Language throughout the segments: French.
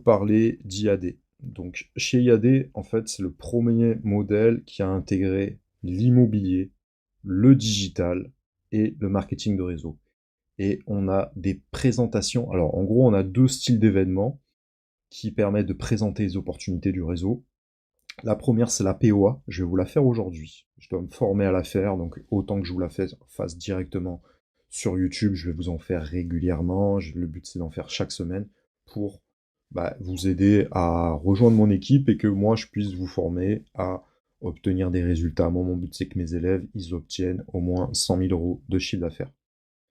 Parler d'IAD. Donc chez IAD, en fait, c'est le premier modèle qui a intégré l'immobilier, le digital et le marketing de réseau. Et on a des présentations. Alors en gros, on a deux styles d'événements qui permettent de présenter les opportunités du réseau. La première, c'est la POA. Je vais vous la faire aujourd'hui. Je dois me former à la faire, donc autant que je vous la fasse directement sur YouTube, je vais vous en faire régulièrement. Le but, c'est d'en faire chaque semaine pour vous aider à rejoindre mon équipe et que moi, je puisse vous former à obtenir des résultats. Moi, mon but, c'est que mes élèves, ils obtiennent au moins 100 000 euros de chiffre d'affaires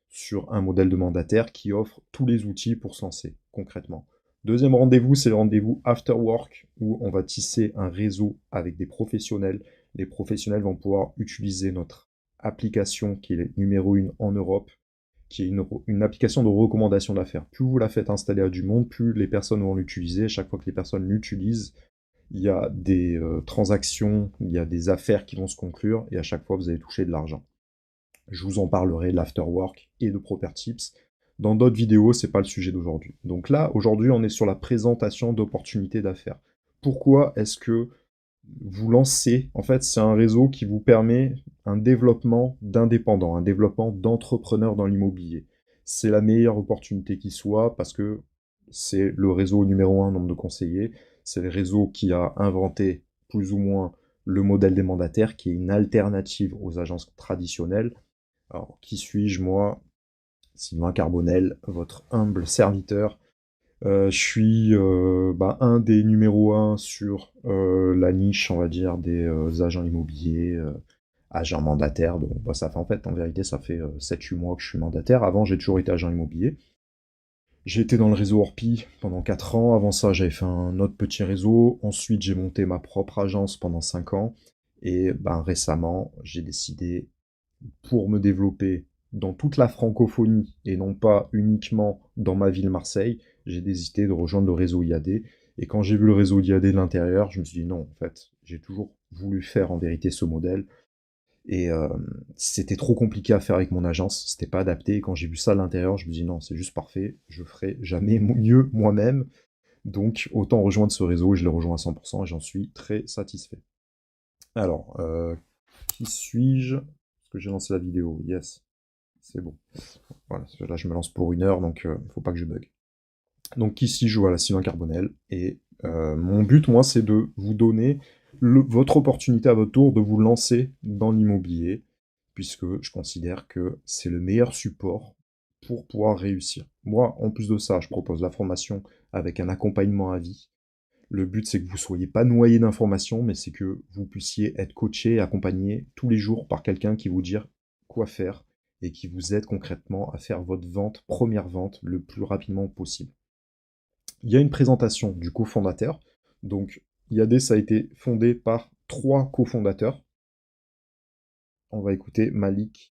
sur un modèle de mandataire qui offre tous les outils pour se lancer concrètement. Deuxième rendez-vous, c'est le rendez-vous After Work, où on va tisser un réseau avec des professionnels. Les professionnels vont pouvoir utiliser notre application qui est numéro 1 en Europe, qui est une application de recommandation d'affaires. Plus vous la faites installer à du monde, plus les personnes vont l'utiliser. Chaque fois que les personnes l'utilisent, il y a des transactions, il y a des affaires qui vont se conclure, et à chaque fois, vous allez toucher de l'argent. Je vous en parlerai de l'afterwork et de Proper Tips. Dans d'autres vidéos, c'est pas le sujet d'aujourd'hui. Donc là, aujourd'hui, on est sur la présentation d'opportunités d'affaires. Pourquoi est-ce que vous lancez? En fait, c'est un réseau qui vous permet un développement d'indépendants, un développement d'entrepreneurs dans l'immobilier. C'est la meilleure opportunité qui soit parce que c'est le réseau numéro 1 nombre de conseillers. C'est le réseau qui a inventé plus ou moins le modèle des mandataires, qui est une alternative aux agences traditionnelles. Alors, qui suis-je, moi? Sylvain Carbonel, votre humble serviteur. Je suis un des numéros 1 sur la niche, on va dire, des agents immobiliers, agents mandataires. Donc, ça fait en fait, en vérité, ça fait 7-8 mois que je suis mandataire. Avant, j'ai toujours été agent immobilier. J'ai été dans le réseau Orpi pendant 4 ans. Avant ça, j'avais fait un autre petit réseau. Ensuite, j'ai monté ma propre agence pendant 5 ans. Et récemment, j'ai décidé, pour me développer dans toute la francophonie et non pas uniquement dans ma ville Marseille, j'ai décidé de rejoindre le réseau IAD. Et quand j'ai vu le réseau IAD de l'intérieur, je me suis dit non, en fait, j'ai toujours voulu faire en vérité ce modèle. Et c'était trop compliqué à faire avec mon agence, c'était pas adapté. Et quand j'ai vu ça à l'intérieur, je me dis non, c'est juste parfait, je ferai jamais mieux moi-même. Donc autant rejoindre ce réseau, et je le rejoins à 100% et j'en suis très satisfait. Alors, qui suis-je? Est-ce que j'ai lancé la vidéo? Yes, c'est bon. Voilà, là je me lance pour 1 heure, donc faut pas que je bug. Donc ici je joue à la Sylvain Carbonel, et mon but, moi, c'est de vous donner votre opportunité à votre tour de vous lancer dans l'immobilier, puisque je considère que c'est le meilleur support pour pouvoir réussir. Moi, en plus de ça, je propose la formation avec un accompagnement à vie. Le but, c'est que vous ne soyez pas noyé d'informations, mais c'est que vous puissiez être coaché et accompagné tous les jours par quelqu'un qui vous dit quoi faire et qui vous aide concrètement à faire votre vente, première vente, le plus rapidement possible. Il y a une présentation du cofondateur. Donc, IAD, ça a été fondé par 3 cofondateurs. On va écouter Malik.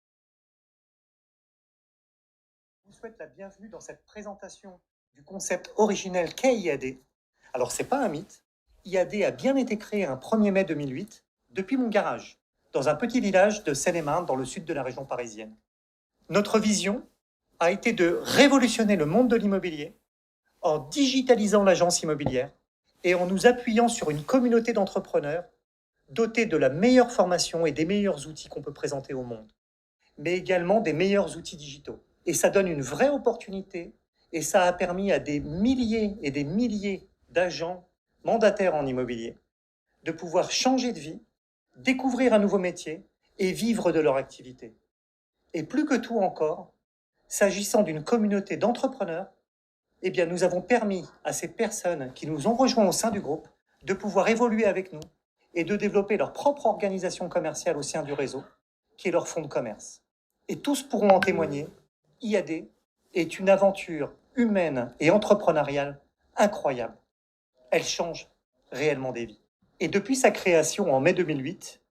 Je vous souhaite la bienvenue dans cette présentation du concept originel qu'est IAD. Alors, c'est pas un mythe. IAD a bien été créé un 1er mai 2008 depuis mon garage, dans un petit village de Seine-et-Marne, dans le sud de la région parisienne. Notre vision a été de révolutionner le monde de l'immobilier en digitalisant l'agence immobilière et en nous appuyant sur une communauté d'entrepreneurs dotés de la meilleure formation et des meilleurs outils qu'on peut présenter au monde, mais également des meilleurs outils digitaux. Et ça donne une vraie opportunité, et ça a permis à des milliers et des milliers d'agents mandataires en immobilier de pouvoir changer de vie, découvrir un nouveau métier et vivre de leur activité. Et plus que tout encore, s'agissant d'une communauté d'entrepreneurs, eh bien, nous avons permis à ces personnes qui nous ont rejoints au sein du groupe de pouvoir évoluer avec nous et de développer leur propre organisation commerciale au sein du réseau, qui est leur fonds de commerce. Et tous pourront en témoigner, IAD est une aventure humaine et entrepreneuriale incroyable. Elle change réellement des vies. Et depuis sa création en mai 2008,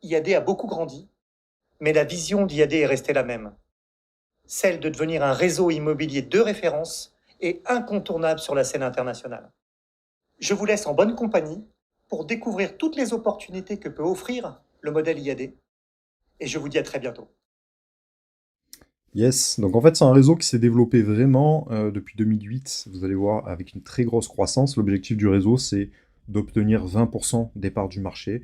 IAD a beaucoup grandi, mais la vision d'IAD est restée la même. Celle de devenir un réseau immobilier de référence et incontournable sur la scène internationale. Je vous laisse en bonne compagnie pour découvrir toutes les opportunités que peut offrir le modèle IAD. Et je vous dis à très bientôt. Yes, donc en fait c'est un réseau qui s'est développé vraiment depuis 2008, vous allez voir, avec une très grosse croissance. L'objectif du réseau c'est d'obtenir 20% des parts du marché.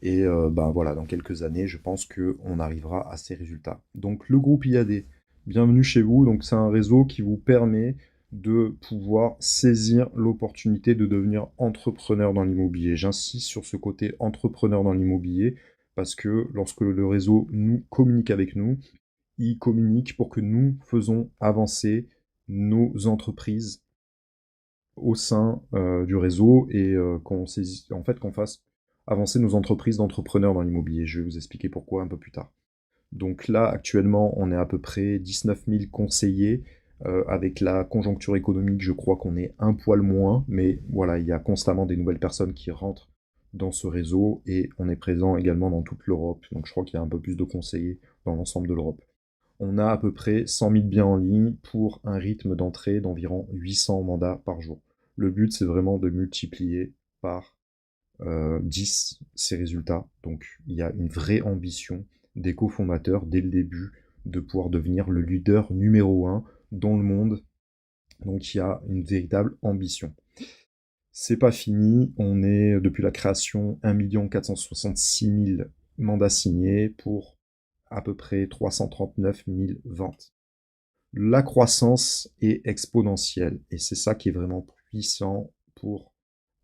Et ben voilà, dans quelques années, je pense qu'on arrivera à ces résultats. Donc le groupe IAD, bienvenue chez vous. Donc c'est un réseau qui vous permet de pouvoir saisir l'opportunité de devenir entrepreneur dans l'immobilier. J'insiste sur ce côté entrepreneur dans l'immobilier parce que lorsque le réseau nous communique avec nous, ils communiquent pour que nous faisons avancer nos entreprises au sein du réseau et en fait, qu'on fasse avancer nos entreprises d'entrepreneurs dans l'immobilier. Je vais vous expliquer pourquoi un peu plus tard. Donc là, actuellement, on est à peu près 19 000 conseillers. Avec la conjoncture économique, je crois qu'on est un poil moins, mais voilà, il y a constamment des nouvelles personnes qui rentrent dans ce réseau et on est présent également dans toute l'Europe. Donc je crois qu'il y a un peu plus de conseillers dans l'ensemble de l'Europe. On a à peu près 100 000 biens en ligne pour un rythme d'entrée d'environ 800 mandats par jour. Le but, c'est vraiment de multiplier par 10 ces résultats. Donc, il y a une vraie ambition des cofondateurs dès le début de pouvoir devenir le leader numéro un dans le monde. Donc, il y a une véritable ambition. C'est pas fini, on est depuis la création 1 466 000 mandats signés pour à peu près 339 000 ventes. La croissance est exponentielle et c'est ça qui est vraiment puissant pour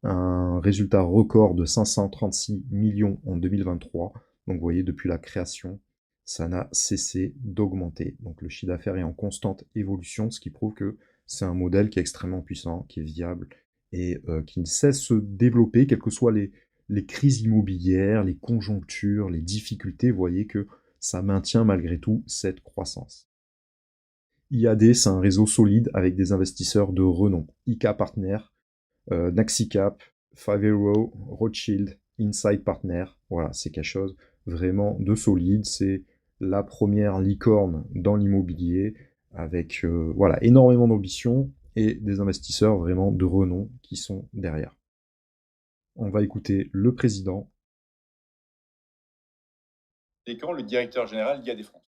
un résultat record de 536 millions en 2023. Donc vous voyez, depuis la création, ça n'a cessé d'augmenter. Donc le chiffre d'affaires est en constante évolution, ce qui prouve que c'est un modèle qui est extrêmement puissant, qui est viable et qui ne cesse de se développer, quelles que soient les crises immobilières, les conjonctures, les difficultés. Vous voyez que ça maintient malgré tout cette croissance. IAD, c'est un réseau solide avec des investisseurs de renom. IK Partner, Naxicap, Five Arrow, Rothschild, Inside Partner. Voilà, c'est quelque chose vraiment de solide. C'est la première licorne dans l'immobilier avec voilà, énormément d'ambition et des investisseurs vraiment de renom qui sont derrière. On va écouter le président. Et quand le directeur général d'IAD France.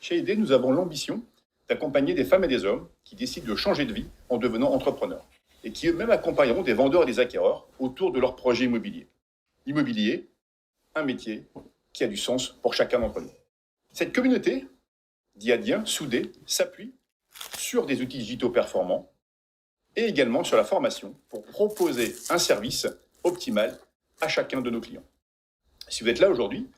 Chez IAD, nous avons l'ambition d'accompagner des femmes et des hommes qui décident de changer de vie en devenant entrepreneurs et qui eux-mêmes accompagneront des vendeurs et des acquéreurs autour de leur projet immobilier. L'immobilier, un métier qui a du sens pour chacun d'entre nous. Cette communauté d'IADiens soudés s'appuie sur des outils digitaux performants et également sur la formation pour proposer un service optimal à chacun de nos clients. Si vous êtes là aujourd'hui,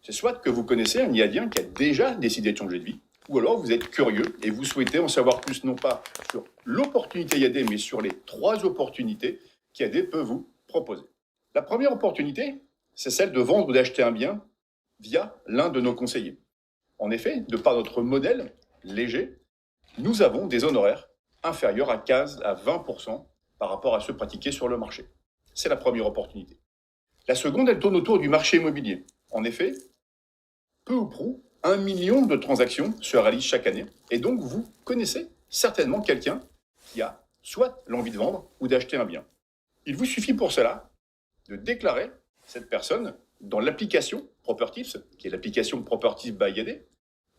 c'est soit que vous connaissez un IADien qui a déjà décidé de changer de vie, ou alors vous êtes curieux et vous souhaitez en savoir plus, non pas sur l'opportunité IAD, mais sur les 3 opportunités qu'IAD peut vous proposer. La première opportunité, c'est celle de vendre ou d'acheter un bien via l'un de nos conseillers. En effet, de par notre modèle léger, nous avons des honoraires inférieurs à 15 à 20% par rapport à ceux pratiqués sur le marché. C'est la première opportunité. La seconde, elle tourne autour du marché immobilier. En effet, peu ou prou, 1 million de transactions se réalisent chaque année. Et donc, vous connaissez certainement quelqu'un qui a soit l'envie de vendre ou d'acheter un bien. Il vous suffit pour cela de déclarer cette personne dans l'application Propertips, qui est l'application Propertips by IAD,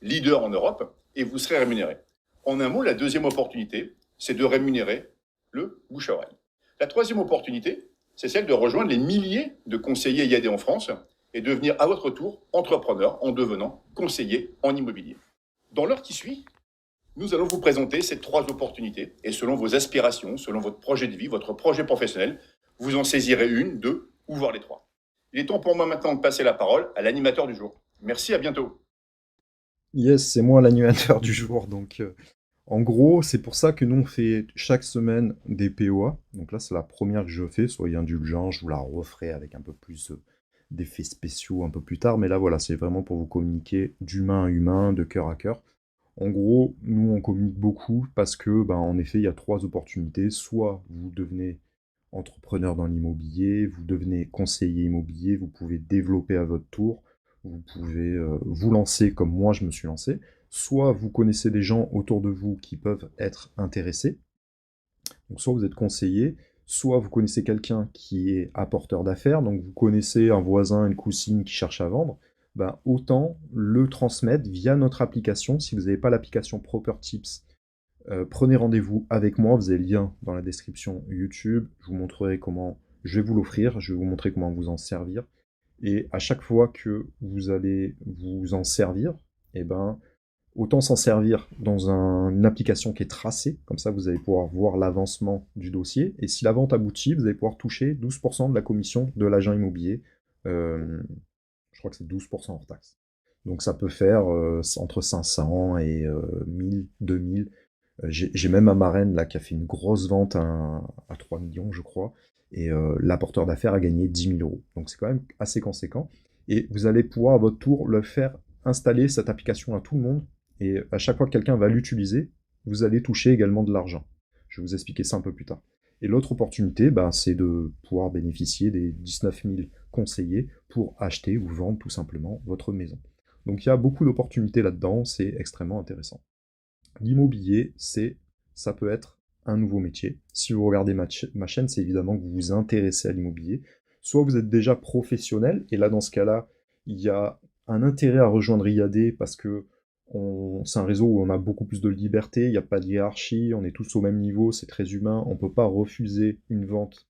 leader en Europe, et vous serez rémunéré. En un mot, la deuxième opportunité, c'est de rémunérer le bouche à oreille. La troisième opportunité, c'est celle de rejoindre les milliers de conseillers IAD en France et devenir à votre tour entrepreneur en devenant conseiller en immobilier. Dans l'heure qui suit, nous allons vous présenter ces 3 opportunités et selon vos aspirations, selon votre projet de vie, votre projet professionnel, vous en saisirez une, 2 ou voire les 3. Il est temps pour moi maintenant de passer la parole à l'animateur du jour. Merci, à bientôt. Yes, c'est moi l'animateur du jour. Donc, en gros, c'est pour ça que nous, on fait chaque semaine des POA. Donc là, c'est la première que je fais. Soyez indulgents, je vous la referai avec un peu plus d'effets spéciaux un peu plus tard. Mais là, voilà, c'est vraiment pour vous communiquer d'humain à humain, de cœur à cœur. En gros, nous, on communique beaucoup parce que, ben, en effet, il y a 3 opportunités. Soit vous devenez entrepreneur dans l'immobilier, vous devenez conseiller immobilier, vous pouvez développer à votre tour, vous pouvez vous lancer comme moi je me suis lancé, soit vous connaissez des gens autour de vous qui peuvent être intéressés, donc soit vous êtes conseiller, soit vous connaissez quelqu'un qui est apporteur d'affaires, donc vous connaissez un voisin, une cousine qui cherche à vendre, ben, autant le transmettre via notre application. Si vous n'avez pas l'application ProperTips, prenez rendez-vous avec moi, vous avez le lien dans la description YouTube, je vous montrerai comment, je vais vous l'offrir, je vais vous montrer comment vous en servir, et à chaque fois que vous allez vous en servir, eh ben, autant s'en servir dans une application qui est tracée, comme ça vous allez pouvoir voir l'avancement du dossier, et si la vente aboutit, vous allez pouvoir toucher 12% de la commission de l'agent immobilier, euh, je crois que c'est 12% hors taxe. Donc ça peut faire entre 500 et 1000, 2000. J'ai même un marraine là qui a fait une grosse vente à 3 millions, je crois, et l'apporteur d'affaires a gagné 10 000 euros. Donc c'est quand même assez conséquent. Et vous allez pouvoir à votre tour le faire installer cette application à tout le monde, et à chaque fois que quelqu'un va l'utiliser, vous allez toucher également de l'argent. Je vais vous expliquer ça un peu plus tard. Et l'autre opportunité, ben, c'est de pouvoir bénéficier des 19 000 conseillers pour acheter ou vendre tout simplement votre maison. Donc il y a beaucoup d'opportunités là-dedans, c'est extrêmement intéressant. L'immobilier, ça peut être un nouveau métier. Si vous regardez ma chaîne, c'est évidemment que vous vous intéressez à l'immobilier. Soit vous êtes déjà professionnel, et là, dans ce cas-là, il y a un intérêt à rejoindre IAD parce que c'est un réseau où on a beaucoup plus de liberté, il n'y a pas de hiérarchie, on est tous au même niveau, c'est très humain, on ne peut pas refuser une vente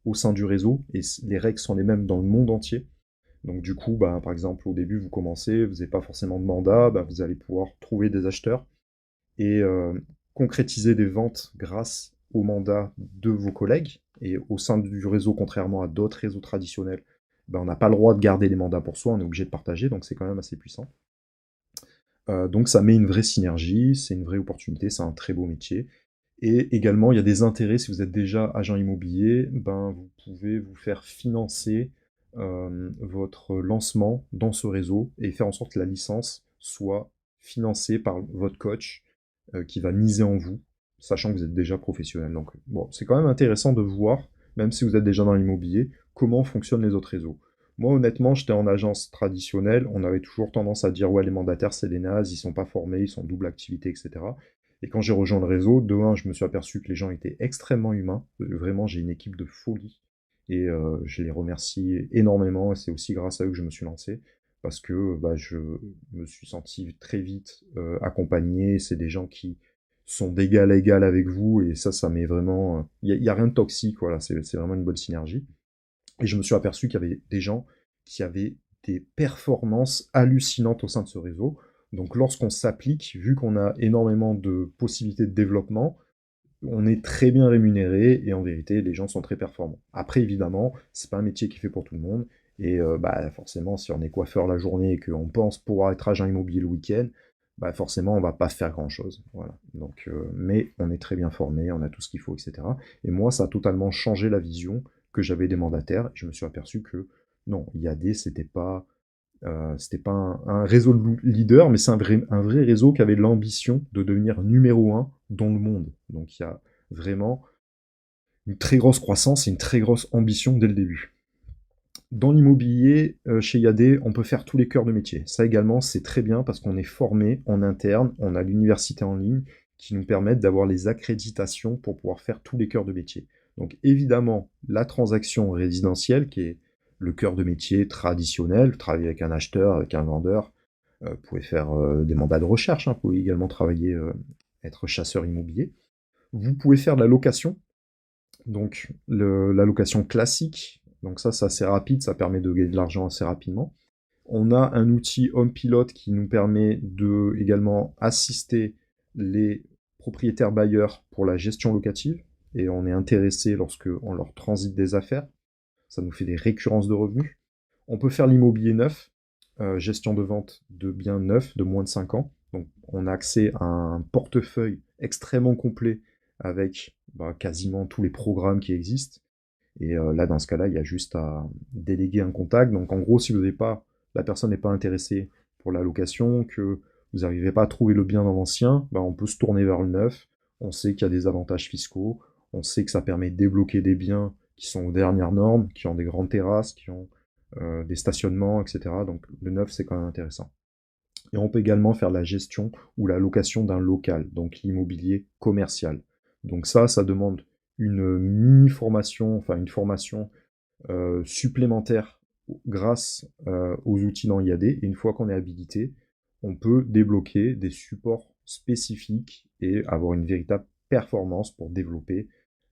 au sein du réseau, et les règles sont les mêmes dans le monde entier. Donc du coup, bah, par exemple, au début, vous commencez, vous n'avez pas forcément de mandat, bah, vous allez pouvoir trouver des acheteurs, et concrétiser des ventes grâce au mandat de vos collègues. Et au sein du réseau, contrairement à d'autres réseaux traditionnels, ben, on n'a pas le droit de garder les mandats pour soi, on est obligé de partager, donc c'est quand même assez puissant. Donc ça met une vraie synergie, c'est une vraie opportunité, c'est un très beau métier. Et également, il y a des intérêts, si vous êtes déjà agent immobilier, ben, vous pouvez vous faire financer votre lancement dans ce réseau et faire en sorte que la licence soit financée par votre coach qui va miser en vous, sachant que vous êtes déjà professionnel. Donc bon, c'est quand même intéressant de voir, même si vous êtes déjà dans l'immobilier, comment fonctionnent les autres réseaux. Moi, honnêtement, j'étais en agence traditionnelle, on avait toujours tendance à dire ouais, les mandataires, c'est des nazes, ils sont pas formés, ils sont double activité, etc. Et quand j'ai rejoint le réseau, de un, je me suis aperçu que les gens étaient extrêmement humains. Vraiment, j'ai une équipe de folie. Et je les remercie énormément. Et c'est aussi grâce à eux que je me suis lancé. Parce que bah, je me suis senti très vite accompagné. C'est des gens qui sont d'égal à égal avec vous. Et ça met vraiment... Il n'y a rien de toxique. Voilà, c'est vraiment une bonne synergie. Et je me suis aperçu qu'il y avait des gens qui avaient des performances hallucinantes au sein de ce réseau. Donc lorsqu'on s'applique, vu qu'on a énormément de possibilités de développement, on est très bien rémunéré et en vérité, les gens sont très performants. Après, évidemment, c'est pas un métier qui est fait pour tout le monde. Et bah, forcément, si on est coiffeur la journée et qu'on pense pouvoir être agent immobilier le week-end, bah, forcément, on va pas faire grand-chose. Voilà. Donc, mais on est très bien formé, on a tout ce qu'il faut, etc. Et moi, ça a totalement changé la vision que j'avais des mandataires. Je me suis aperçu que non, IAD, c'était pas un réseau de leader, mais c'est un vrai réseau qui avait l'ambition de devenir numéro un dans le monde. Donc il y a vraiment une très grosse croissance et une très grosse ambition dès le début. Dans l'immobilier, chez IAD, on peut faire tous les cœurs de métier. Ça également, c'est très bien parce qu'on est formé en interne, on a l'université en ligne qui nous permettent d'avoir les accréditations pour pouvoir faire tous les cœurs de métier. Donc évidemment, la transaction résidentielle, qui est le cœur de métier traditionnel, travailler avec un acheteur, avec un vendeur, vous pouvez faire des mandats de recherche, hein, vous pouvez également travailler, être chasseur immobilier. Vous pouvez faire de la location, donc la location classique, donc ça c'est assez rapide, ça permet de gagner de l'argent assez rapidement. On a un outil HomePilot qui nous permet de également assister les propriétaires bailleurs pour la gestion locative, et on est intéressé lorsque on leur transite des affaires. Ça nous fait des récurrences de revenus. On peut faire l'immobilier neuf, gestion de vente de biens neufs de moins de 5 ans. Donc on a accès à un portefeuille extrêmement complet avec quasiment tous les programmes qui existent. Et là, dans ce cas-là, il y a juste à déléguer un contact. Donc en gros, si vous n'avez pas, la personne n'est pas intéressée pour la location, que vous n'arrivez pas à trouver le bien dans l'ancien, on peut se tourner vers le neuf. On sait qu'il y a des avantages fiscaux. On sait que ça permet de débloquer des biens qui sont aux dernières normes, qui ont des grandes terrasses, qui ont des stationnements, etc. Donc le neuf, c'est quand même intéressant. Et on peut également faire la gestion ou la location d'un local, donc l'immobilier commercial. Donc ça demande une mini-formation, enfin une formation supplémentaire grâce aux outils dans IAD, et une fois qu'on est habilité, on peut débloquer des supports spécifiques et avoir une véritable performance pour développer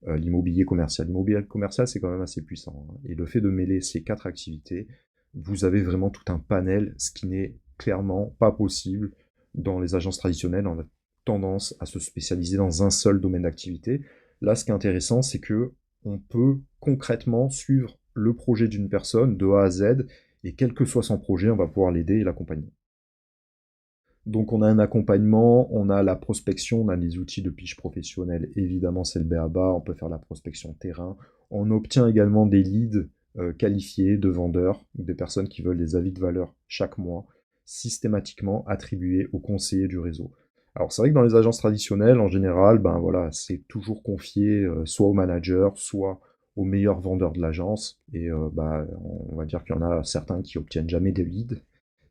l'immobilier commercial. L'immobilier commercial, c'est quand même assez puissant, hein. Et le fait de mêler ces 4 activités, vous avez vraiment tout un panel, ce qui n'est clairement pas possible dans les agences traditionnelles. On a tendance à se spécialiser dans un seul domaine d'activité. Là, ce qui est intéressant, c'est que on peut concrètement suivre le projet d'une personne de A à Z, et quel que soit son projet, on va pouvoir l'aider et l'accompagner. Donc on a un accompagnement, on a la prospection, on a les outils de pitch professionnel, évidemment c'est le b.a.-ba, on peut faire la prospection terrain, on obtient également des leads qualifiés de vendeurs, des personnes qui veulent des avis de valeur chaque mois, systématiquement attribués aux conseillers du réseau. Alors c'est vrai que dans les agences traditionnelles, en général, ben voilà, c'est toujours confié soit au manager, soit au meilleur vendeur de l'agence, et bah, on va dire qu'il y en a certains qui obtiennent jamais des leads.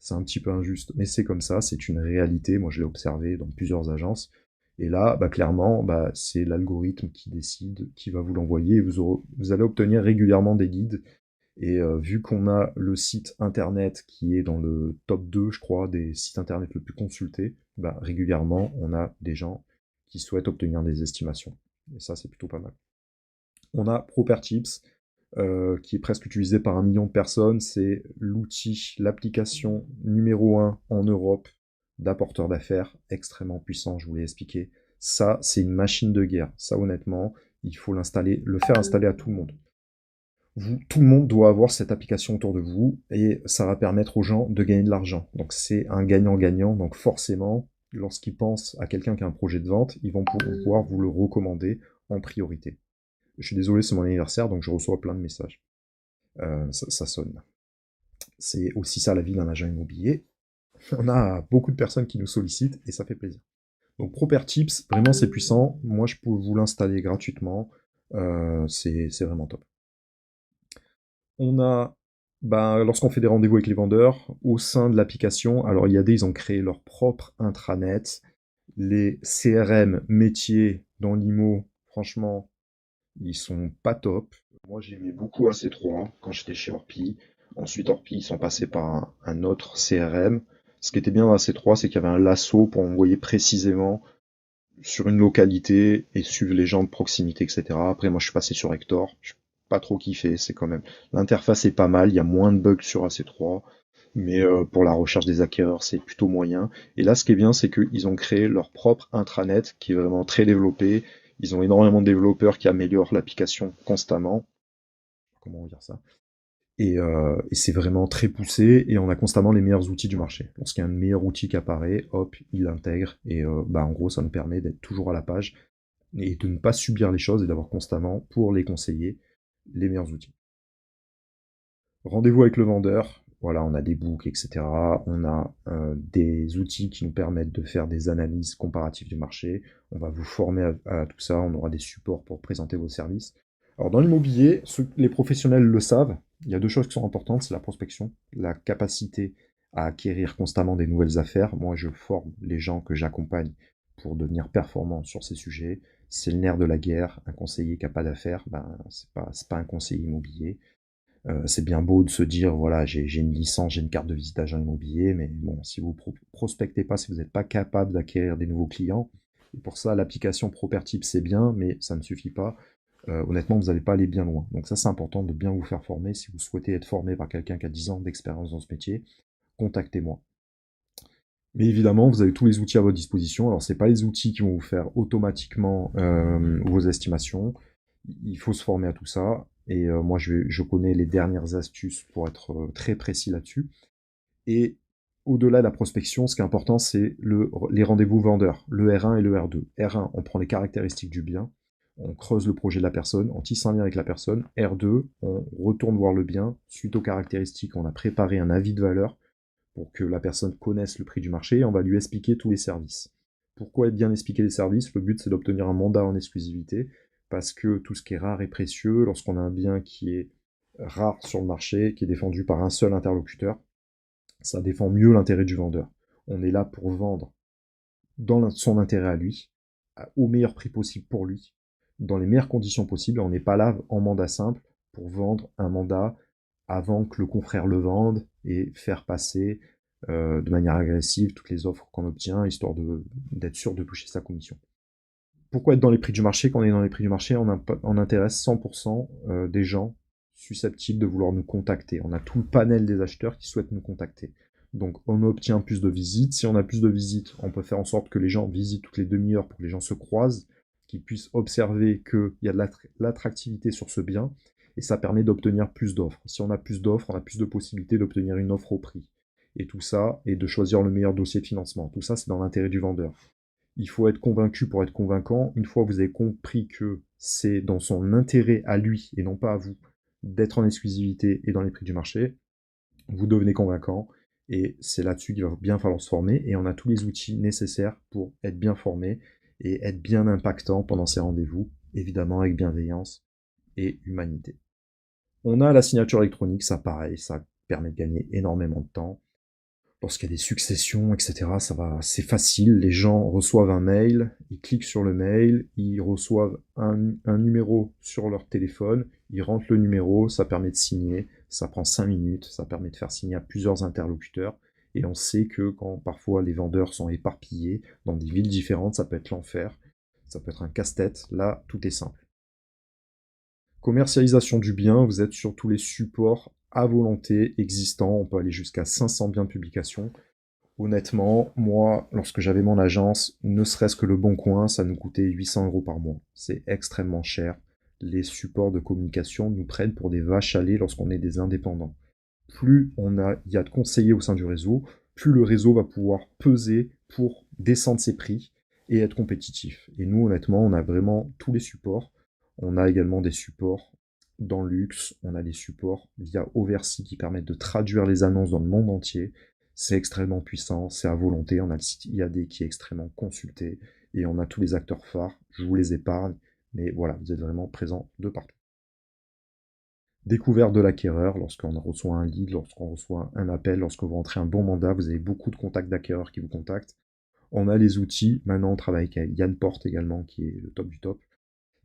C'est un petit peu injuste, mais c'est comme ça, c'est une réalité. Moi, je l'ai observé dans plusieurs agences. Et là, bah, clairement, bah, c'est l'algorithme qui décide qui va vous l'envoyer. Et vous allez obtenir régulièrement des leads. Et vu qu'on a le site internet qui est dans le top 2, je crois, des sites internet le plus consultés, bah, régulièrement, on a des gens qui souhaitent obtenir des estimations. Et ça, c'est plutôt pas mal. On a Propertips, qui est presque utilisé par 1 million de personnes. C'est l'outil, l'application numéro 1 en Europe d'apporteurs d'affaires, extrêmement puissant, je vous l'ai expliqué. Ça, c'est une machine de guerre. Ça, honnêtement, il faut l'installer, le faire installer à tout le monde. Tout le monde doit avoir cette application autour de vous, et ça va permettre aux gens de gagner de l'argent. Donc c'est un gagnant-gagnant, donc forcément, lorsqu'ils pensent à quelqu'un qui a un projet de vente, ils vont pouvoir vous le recommander en priorité. Je suis désolé, c'est mon anniversaire, donc je reçois plein de messages. Ça sonne. C'est aussi ça la vie d'un agent immobilier. On a beaucoup de personnes qui nous sollicitent et ça fait plaisir. Donc Propertips, vraiment c'est puissant. Moi je peux vous l'installer gratuitement. C'est vraiment top. On a, bah, lorsqu'on fait des rendez-vous avec les vendeurs, au sein de l'application, alors IAD, ils ont créé leur propre intranet. Les CRM métiers dans l'IMO, franchement, ils sont pas top. Moi, j'aimais beaucoup AC3 quand j'étais chez Orpi. Ensuite, Orpi, ils sont passés par un autre CRM. Ce qui était bien dans AC3, c'est qu'il y avait un lasso pour envoyer précisément sur une localité et suivre les gens de proximité, etc. Après, moi, je suis passé sur Hector. Je suis pas trop kiffé. C'est quand même, l'interface est pas mal. Il y a moins de bugs sur AC3. Mais pour la recherche des acquéreurs, c'est plutôt moyen. Et là, ce qui est bien, c'est qu'ils ont créé leur propre intranet qui est vraiment très développé. Ils ont énormément de développeurs qui améliorent l'application constamment. Comment dire ça? Et c'est vraiment très poussé, et on a constamment les meilleurs outils du marché. Lorsqu'il y a un meilleur outil qui apparaît, hop, il l'intègre, et bah, en gros, ça nous permet d'être toujours à la page, et de ne pas subir les choses, et d'avoir constamment, pour les conseiller, les meilleurs outils. Rendez-vous avec le vendeur, voilà, on a des books, etc. On a des outils qui nous permettent de faire des analyses comparatives du marché. On va vous former à tout ça, on aura des supports pour présenter vos services. Alors dans l'immobilier, les professionnels le savent, il y a 2 choses qui sont importantes, c'est la prospection, la capacité à acquérir constamment des nouvelles affaires. Moi, je forme les gens que j'accompagne pour devenir performants sur ces sujets. C'est le nerf de la guerre. Un conseiller qui n'a pas d'affaires, ben, c'est pas un conseiller immobilier. C'est bien beau de se dire, voilà, j'ai une licence, j'ai une carte de visite agent immobilier, mais bon, si vous prospectez pas, si vous n'êtes pas capable d'acquérir des nouveaux clients, et pour ça, l'application Propertips, c'est bien, mais ça ne suffit pas. Honnêtement, vous n'allez pas aller bien loin. Donc ça, c'est important de bien vous faire former. Si vous souhaitez être formé par quelqu'un qui a 10 ans d'expérience dans ce métier, contactez-moi. Mais évidemment, vous avez tous les outils à votre disposition. Alors, c'est pas les outils qui vont vous faire automatiquement vos estimations. Il faut se former à tout ça. Et moi, je connais les dernières astuces pour être très précis là-dessus. Et au-delà de la prospection, ce qui est important, c'est les rendez-vous vendeurs, le R1 et le R2. R1, on prend les caractéristiques du bien, on creuse le projet de la personne, on tisse un lien avec la personne. R2, on retourne voir le bien. Suite aux caractéristiques, on a préparé un avis de valeur pour que la personne connaisse le prix du marché, et on va lui expliquer tous les services. Pourquoi bien expliquer les services? Le but, c'est d'obtenir un mandat en exclusivité, parce que tout ce qui est rare et précieux, lorsqu'on a un bien qui est rare sur le marché, qui est défendu par un seul interlocuteur, ça défend mieux l'intérêt du vendeur. On est là pour vendre dans son intérêt à lui, au meilleur prix possible pour lui, dans les meilleures conditions possibles. On n'est pas là en mandat simple pour vendre un mandat avant que le confrère le vende et faire passer de manière agressive toutes les offres qu'on obtient, histoire d'être sûr de toucher sa commission. Pourquoi être dans les prix du marché? Quand on est dans les prix du marché, on intéresse 100% des gens susceptibles de vouloir nous contacter. On a tout le panel des acheteurs qui souhaitent nous contacter. Donc on obtient plus de visites. Si on a plus de visites, on peut faire en sorte que les gens visitent toutes les demi-heures pour que les gens se croisent, qu'ils puissent observer qu'il y a de l'attractivité sur ce bien, et ça permet d'obtenir plus d'offres. Si on a plus d'offres, on a plus de possibilités d'obtenir une offre au prix. Et tout ça, et de choisir le meilleur dossier de financement. Tout ça, c'est dans l'intérêt du vendeur. Il faut être convaincu pour être convaincant. Une fois que vous avez compris que c'est dans son intérêt à lui et non pas à vous d'être en exclusivité et dans les prix du marché, vous devenez convaincant et c'est là-dessus qu'il va bien falloir se former et on a tous les outils nécessaires pour être bien formé et être bien impactant pendant ces rendez-vous, évidemment avec bienveillance et humanité. On a la signature électronique, ça pareil, ça permet de gagner énormément de temps. Lorsqu'il y a des successions, etc., c'est facile. Les gens reçoivent un mail, ils cliquent sur le mail, ils reçoivent un numéro sur leur téléphone, ils rentrent le numéro, ça permet de signer, ça prend 5 minutes, ça permet de faire signer à plusieurs interlocuteurs. Et on sait que quand parfois les vendeurs sont éparpillés dans des villes différentes, ça peut être l'enfer, ça peut être un casse-tête. Là, tout est simple. Commercialisation du bien, vous êtes sur tous les supports à volonté existants, on peut aller jusqu'à 500 biens de publication. Honnêtement, moi, lorsque j'avais mon agence, ne serait-ce que le Bon Coin, ça nous coûtait 800 € par mois. C'est extrêmement cher. Les supports de communication nous prennent pour des vaches à lait lorsqu'on est des indépendants. Plus il y a de conseillers au sein du réseau, plus le réseau va pouvoir peser pour descendre ses prix et être compétitif. Et nous, honnêtement, on a vraiment tous les supports. On a également des supports dans le luxe, on a des supports via Oversea qui permettent de traduire les annonces dans le monde entier. C'est extrêmement puissant, c'est à volonté. On a le site IAD qui est extrêmement consulté et on a tous les acteurs phares. Je vous les épargne, mais voilà, vous êtes vraiment présents de partout. Découverte de l'acquéreur, lorsqu'on reçoit un lead, lorsqu'on reçoit un appel, lorsque vous rentrez un bon mandat, vous avez beaucoup de contacts d'acquéreurs qui vous contactent. On a les outils, maintenant on travaille avec Yann Porte également, qui est le top du top.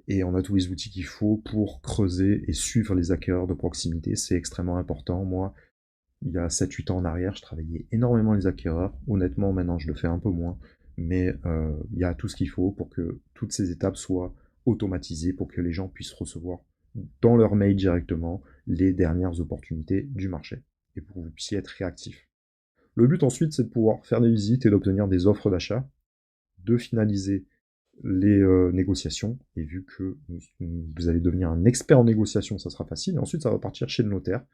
Et on a tous les outils qu'il faut pour creuser et suivre les acquéreurs de proximité. C'est extrêmement important. Moi, il y a 7-8 ans en arrière, je travaillais énormément les acquéreurs. Honnêtement, maintenant, je le fais un peu moins. Mais il y a tout ce qu'il faut pour que toutes ces étapes soient automatisées, pour que les gens puissent recevoir dans leur mail directement les dernières opportunités du marché. Et pour que vous puissiez être réactif. Le but ensuite, c'est de pouvoir faire des visites et d'obtenir des offres d'achat, de finaliser les négociations, et vu que vous allez devenir un expert en négociation, ça sera facile, et ensuite ça va partir chez le notaire.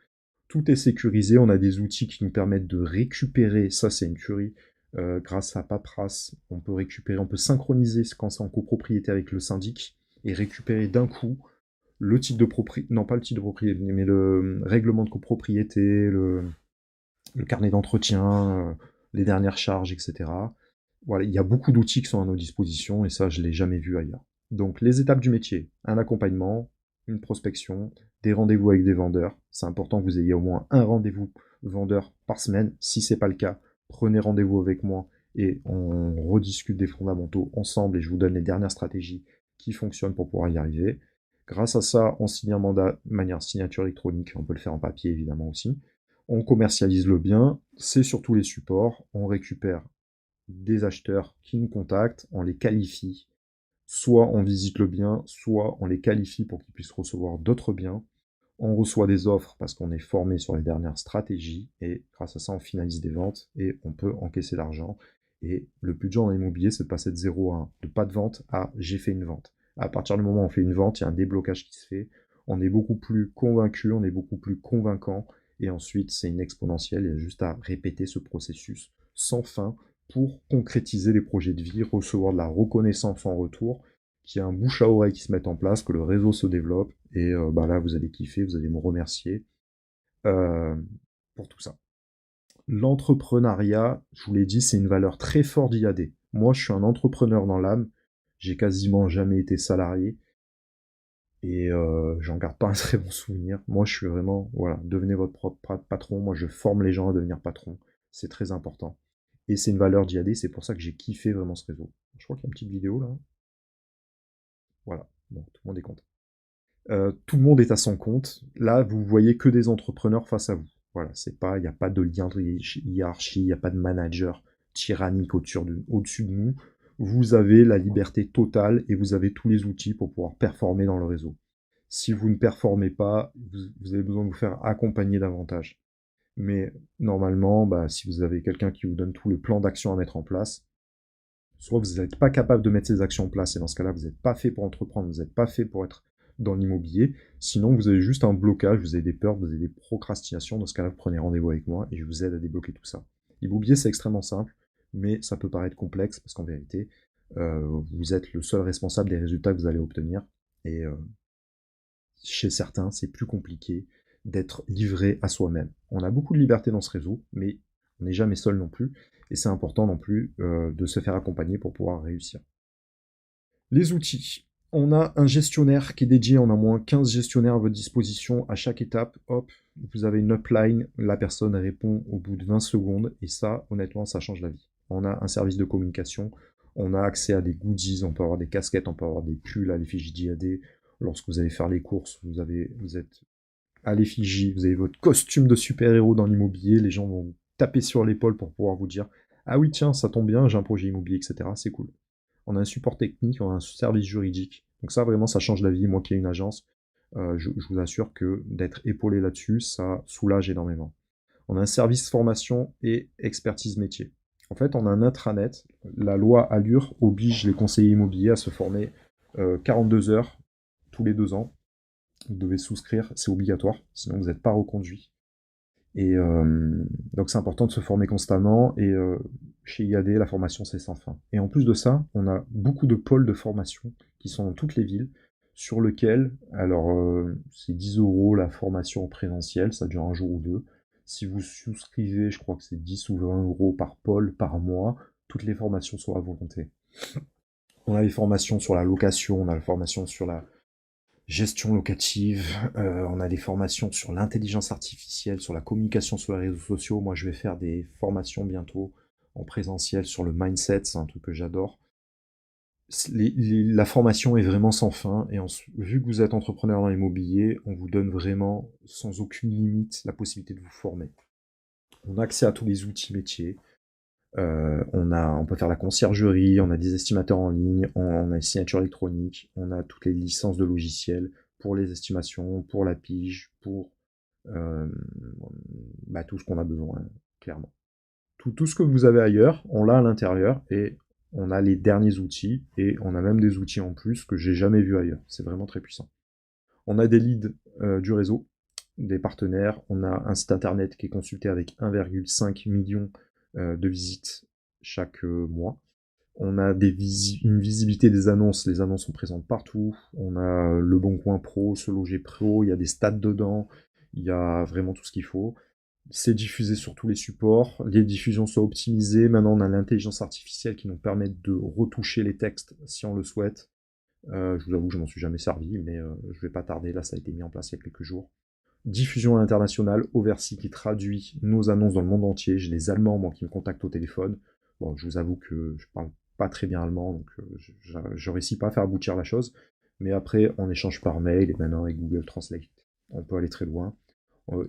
Tout est sécurisé, on a des outils qui nous permettent de récupérer, ça c'est une tuerie, grâce à Paperasse, on peut récupérer, on peut synchroniser quand c'est en copropriété avec le syndic, et récupérer d'un coup le titre de propriété, non pas le titre de propriété, mais le règlement de copropriété, le carnet d'entretien, les dernières charges, etc. Voilà, il y a beaucoup d'outils qui sont à nos dispositions et ça, je ne l'ai jamais vu ailleurs. Donc, les étapes du métier, un accompagnement, une prospection, des rendez-vous avec des vendeurs. C'est important que vous ayez au moins un rendez-vous vendeur par semaine. Si ce n'est pas le cas, prenez rendez-vous avec moi et on rediscute des fondamentaux ensemble et je vous donne les dernières stratégies qui fonctionnent pour pouvoir y arriver. Grâce à ça, on signe un mandat de manière signature électronique. On peut le faire en papier évidemment aussi. On commercialise le bien, c'est sur tous les supports. On récupère des acheteurs qui nous contactent, on les qualifie, soit on visite le bien, soit on les qualifie pour qu'ils puissent recevoir d'autres biens. On reçoit des offres parce qu'on est formé sur les dernières stratégies et grâce à ça on finalise des ventes et on peut encaisser l'argent. Et le but en immobilier, c'est de passer de 0 à 1, de pas de vente à j'ai fait une vente. À partir du moment où on fait une vente, il y a un déblocage qui se fait, on est beaucoup plus convaincu, on est beaucoup plus convaincant et ensuite c'est une exponentielle, il y a juste à répéter ce processus sans fin pour concrétiser les projets de vie, recevoir de la reconnaissance en retour, qu'il y ait un bouche à oreille qui se mette en place, que le réseau se développe, et là vous allez kiffer, vous allez me remercier pour tout ça. L'entrepreneuriat, je vous l'ai dit, c'est une valeur très forte d'IAD. Moi, je suis un entrepreneur dans l'âme, j'ai quasiment jamais été salarié, et j'en garde pas un très bon souvenir. Moi, je suis vraiment, voilà, devenez votre propre patron, moi je forme les gens à devenir patron, c'est très important. Et c'est une valeur d'IAD, c'est pour ça que j'ai kiffé vraiment ce réseau. Je crois qu'il y a une petite vidéo là. Voilà, bon, tout le monde est content. Tout le monde est à son compte. Là, vous voyez que des entrepreneurs face à vous. Voilà, il n'y a pas de lien de hiérarchie, il n'y a pas de manager tyrannique au-dessus de nous. Vous avez la liberté totale et vous avez tous les outils pour pouvoir performer dans le réseau. Si vous ne performez pas, vous avez besoin de vous faire accompagner davantage. Mais normalement, si vous avez quelqu'un qui vous donne tout le plan d'action à mettre en place, soit vous n'êtes pas capable de mettre ces actions en place, et dans ce cas-là, vous n'êtes pas fait pour entreprendre, vous n'êtes pas fait pour être dans l'immobilier. Sinon, vous avez juste un blocage, vous avez des peurs, vous avez des procrastinations. Dans ce cas-là, vous prenez rendez-vous avec moi et je vous aide à débloquer tout ça. L'immobilier, c'est extrêmement simple, mais ça peut paraître complexe parce qu'en vérité, vous êtes le seul responsable des résultats que vous allez obtenir. Et chez certains, c'est plus compliqué d'être livré à soi-même. On a beaucoup de liberté dans ce réseau, mais on n'est jamais seul non plus. Et c'est important non plus de se faire accompagner pour pouvoir réussir. Les outils. On a un gestionnaire qui est dédié, on a moins 15 gestionnaires à votre disposition à chaque étape. Hop, vous avez une upline, la personne répond au bout de 20 secondes, et ça, honnêtement, ça change la vie. On a un service de communication, on a accès à des goodies, on peut avoir des casquettes, on peut avoir des pulls à l'effigie d'IAD. Lorsque vous allez faire les courses, vous êtes à l'effigie, vous avez votre costume de super-héros dans l'immobilier, les gens vont vous taper sur l'épaule pour pouvoir vous dire « Ah oui, tiens, ça tombe bien, j'ai un projet immobilier, etc. » C'est cool. On a un support technique, on a un service juridique. Donc ça, vraiment, ça change la vie. Moi qui ai une agence, je vous assure que d'être épaulé là-dessus, ça soulage énormément. On a un service formation et expertise métier. En fait, on a un intranet. La loi Allure oblige les conseillers immobiliers à se former 42 heures tous les 2 ans. Vous devez souscrire, c'est obligatoire, sinon vous n'êtes pas reconduit. Et donc c'est important de se former constamment, et chez IAD, la formation c'est sans fin. Et en plus de ça, on a beaucoup de pôles de formation qui sont dans toutes les villes, sur lequel, alors c'est 10 € la formation en présentiel, ça dure un jour ou deux. Si vous souscrivez, je crois que c'est 10 ou 20 € par pôle par mois, toutes les formations sont à volonté. On a les formations sur la location, on a la formation sur la gestion locative, on a des formations sur l'intelligence artificielle, sur la communication sur les réseaux sociaux. Moi, je vais faire des formations bientôt en présentiel sur le mindset, c'est un truc que j'adore. La formation est vraiment sans fin, et vu que vous êtes entrepreneur dans l'immobilier, on vous donne vraiment, sans aucune limite, la possibilité de vous former. On a accès à tous les outils métiers. On peut faire la conciergerie, on a des estimateurs en ligne, on a une signature électronique, on a toutes les licences de logiciels pour les estimations, pour la pige, pour tout ce qu'on a besoin, clairement. Tout ce que vous avez ailleurs, on l'a à l'intérieur, et on a les derniers outils, et on a même des outils en plus que j'ai jamais vu ailleurs. C'est vraiment très puissant. On a des leads du réseau, des partenaires, on a un site internet qui est consulté avec 1,5 million de visites chaque mois. On a une visibilité des annonces, les annonces sont présentes partout. On a le Bon Coin Pro, Se Loger Pro, il y a des stats dedans, il y a vraiment tout ce qu'il faut. C'est diffusé sur tous les supports, les diffusions sont optimisées. Maintenant, on a l'intelligence artificielle qui nous permet de retoucher les textes si on le souhaite. Je vous avoue que je m'en suis jamais servi, mais je vais pas tarder, là ça a été mis en place il y a quelques jours. Diffusion à l'international, Oversea qui traduit nos annonces dans le monde entier. J'ai des Allemands, moi, qui me contactent au téléphone. Bon, je vous avoue que je parle pas très bien allemand, donc je réussis pas à faire aboutir la chose. Mais après, on échange par mail, et maintenant avec Google Translate, on peut aller très loin.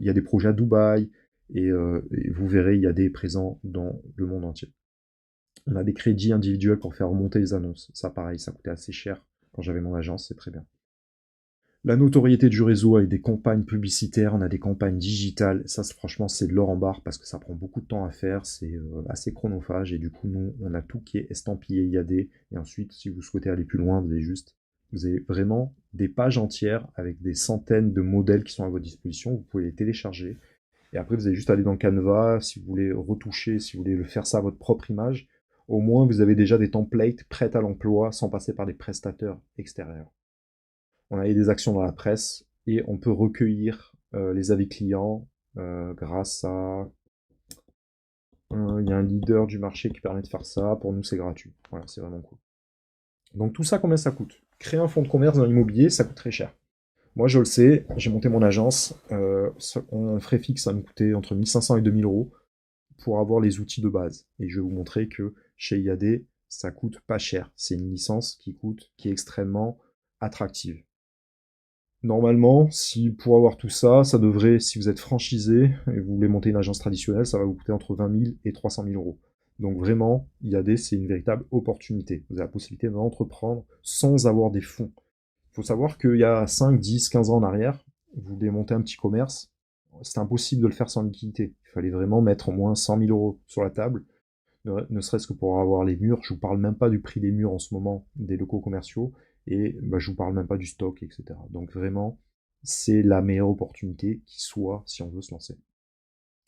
Il y a des projets à Dubaï, et vous verrez, il y a des présents dans le monde entier. On a des crédits individuels pour faire remonter les annonces. Ça, pareil, ça coûtait assez cher quand j'avais mon agence, c'est très bien. La notoriété du réseau avec des campagnes publicitaires, on a des campagnes digitales, ça franchement c'est de l'or en barre parce que ça prend beaucoup de temps à faire, c'est assez chronophage, et du coup nous on a tout qui est estampillé IAD, et ensuite si vous souhaitez aller plus loin, vous avez vraiment des pages entières avec des centaines de modèles qui sont à votre disposition, vous pouvez les télécharger, et après vous avez juste à aller dans Canva, si vous voulez retoucher, si vous voulez le faire ça à votre propre image, au moins vous avez déjà des templates prêts à l'emploi sans passer par des prestataires extérieurs. On a des actions dans la presse, et on peut recueillir les avis clients grâce à... Il y a un leader du marché qui permet de faire ça. Pour nous, c'est gratuit. Voilà, c'est vraiment cool. Donc tout ça, combien ça coûte? Créer un fonds de commerce dans l'immobilier, ça coûte très cher. Moi, je le sais, j'ai monté mon agence. En frais fixes, ça me coûtait entre 1500 et 2000 € pour avoir les outils de base. Et je vais vous montrer que chez IAD, ça coûte pas cher. C'est une licence qui est extrêmement attractive. Normalement, pour avoir tout ça, ça devrait, si vous êtes franchisé et vous voulez monter une agence traditionnelle, ça va vous coûter entre 20 000 et 300 000 euros. Donc vraiment, IAD, c'est une véritable opportunité. Vous avez la possibilité d'entreprendre sans avoir des fonds. Il faut savoir qu'il y a 5, 10, 15 ans en arrière, vous voulez monter un petit commerce, c'était impossible de le faire sans liquidité. Il fallait vraiment mettre au moins 100 000 euros sur la table, ne serait-ce que pour avoir les murs. Je vous parle même pas du prix des murs en ce moment, des locaux commerciaux, et je vous parle même pas du stock, etc. Donc vraiment, c'est la meilleure opportunité qui soit si on veut se lancer.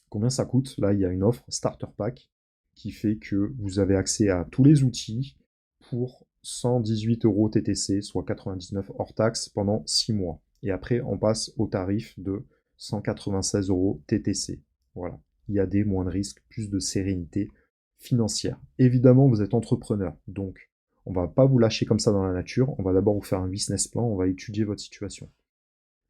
Combien ça coûte? Là, il y a une offre Starter Pack qui fait que vous avez accès à tous les outils pour 118 euros TTC, soit 99 hors taxe pendant 6 mois. Et après, on passe au tarif de 196 euros TTC. Voilà. Il y a des moins de risques, plus de sérénité financière. Évidemment, vous êtes entrepreneur, donc on va pas vous lâcher comme ça dans la nature. On va d'abord vous faire un business plan, on va étudier votre situation.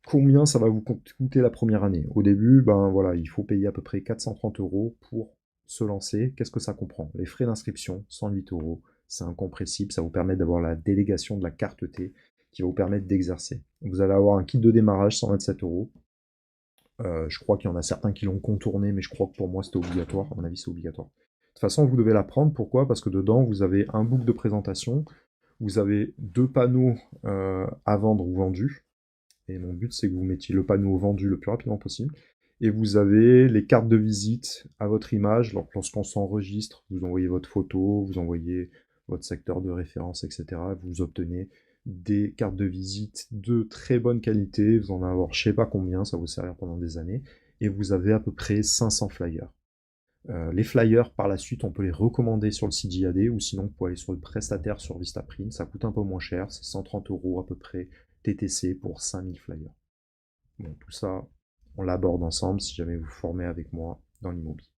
Combien ça va vous coûter la première année? Au début, voilà, il faut payer à peu près 430 euros pour se lancer. Qu'est-ce que ça comprend? Les frais d'inscription, 108 euros. C'est incompressible, ça vous permet d'avoir la délégation de la carte T qui va vous permettre d'exercer. Vous allez avoir un kit de démarrage, 127 euros. Je crois qu'il y en a certains qui l'ont contourné, mais je crois que pour moi c'était obligatoire. À mon avis, c'est obligatoire. De toute façon, vous devez la prendre. Pourquoi? Parce que dedans, vous avez un book de présentation, vous avez 2 panneaux à vendre ou vendus. Et mon but, c'est que vous mettiez le panneau vendu le plus rapidement possible. Et vous avez les cartes de visite à votre image. Lorsqu'on s'enregistre, vous envoyez votre photo, vous envoyez votre secteur de référence, etc. Vous obtenez des cartes de visite de très bonne qualité. Vous en avez avoir je sais pas combien, ça va vous servir pendant des années. Et vous avez à peu près 500 flyers. Les flyers, par la suite, on peut les recommander sur le site d'IAD, ou sinon, vous pouvez aller sur le prestataire sur Vistaprint. Ça coûte un peu moins cher, c'est 130 euros à peu près TTC pour 5000 flyers. Bon, tout ça, on l'aborde ensemble si jamais vous formez avec moi dans l'immobilier.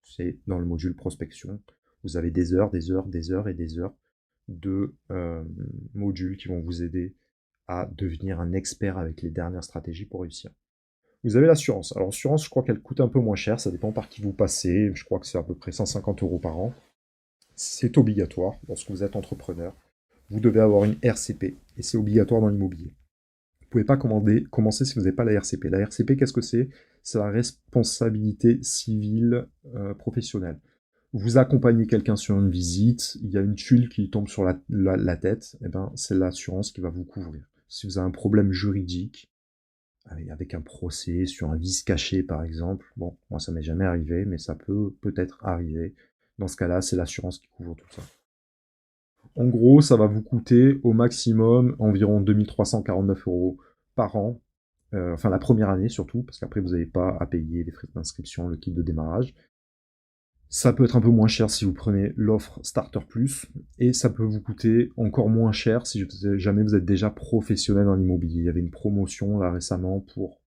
C'est dans le module prospection. Vous avez des heures, des heures, des heures et des heures de modules qui vont vous aider à devenir un expert avec les dernières stratégies pour réussir. Vous avez l'assurance. Alors l'assurance, je crois qu'elle coûte un peu moins cher, ça dépend par qui vous passez. Je crois que c'est à peu près 150 euros par an. C'est obligatoire lorsque vous êtes entrepreneur. Vous devez avoir une RCP et c'est obligatoire dans l'immobilier. Vous ne pouvez pas commencer si vous n'avez pas la RCP. La RCP, qu'est-ce que c'est? C'est la responsabilité civile professionnelle. Vous accompagnez quelqu'un sur une visite, il y a une tuile qui tombe sur la tête, et c'est l'assurance qui va vous couvrir. Si vous avez un problème juridique, avec un procès sur un vice caché par exemple, bon, moi ça m'est jamais arrivé, mais ça peut peut-être arriver. Dans ce cas-là, c'est l'assurance qui couvre tout ça. En gros, ça va vous coûter au maximum environ 2349 euros par an, enfin la première année surtout, parce qu'après vous n'avez pas à payer les frais d'inscription, le kit de démarrage. Ça peut être un peu moins cher si vous prenez l'offre Starter Plus, et ça peut vous coûter encore moins cher si jamais vous êtes déjà professionnel en immobilier. Il y avait une promotion là récemment pour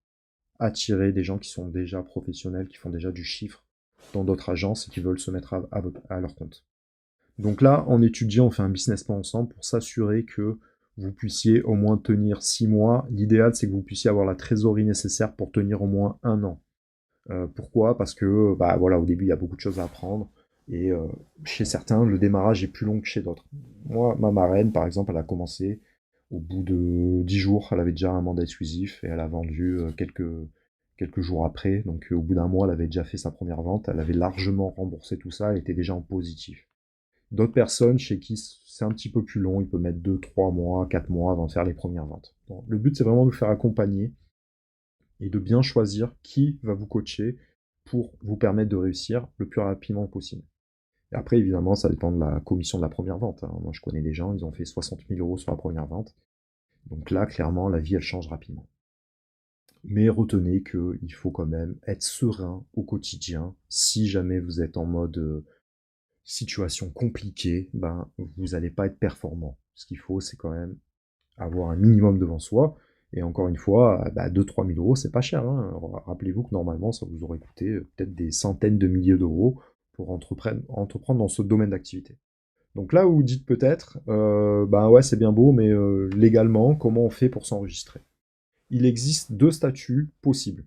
attirer des gens qui sont déjà professionnels, qui font déjà du chiffre dans d'autres agences et qui veulent se mettre à leur compte. Donc là, en étudiant, on fait un business plan ensemble pour s'assurer que vous puissiez au moins tenir 6 mois. L'idéal, c'est que vous puissiez avoir la trésorerie nécessaire pour tenir au moins 1 an. Pourquoi? Parce que voilà, au début, il y a beaucoup de choses à apprendre. Et chez certains, le démarrage est plus long que chez d'autres. Moi, ma marraine, par exemple, elle a commencé au bout de 10 jours, elle avait déjà un mandat exclusif et elle a vendu quelques jours après. Donc au bout d'un mois, elle avait déjà fait sa première vente. Elle avait largement remboursé tout ça, elle était déjà en positif. D'autres personnes chez qui c'est un petit peu plus long, il peut mettre 2, 3 mois, 4 mois avant de faire les premières ventes. Bon, le but, c'est vraiment de vous faire accompagner et de bien choisir qui va vous coacher pour vous permettre de réussir le plus rapidement possible. Et après, évidemment, ça dépend de la commission de la première vente. Moi, je connais des gens, ils ont fait 60 000 euros sur la première vente. Donc là, clairement, la vie, elle change rapidement. Mais retenez qu'il faut quand même être serein au quotidien. Si jamais vous êtes en mode situation compliquée, vous n'allez pas être performant. Ce qu'il faut, c'est quand même avoir un minimum devant soi. Et encore une fois, 2-3 000 euros, c'est pas cher. Rappelez-vous que normalement, ça vous aurait coûté peut-être des centaines de milliers d'euros pour entreprendre dans ce domaine d'activité. Donc là où vous dites peut-être, ouais, c'est bien beau, mais légalement, comment on fait pour s'enregistrer? Il existe 2 statuts possibles.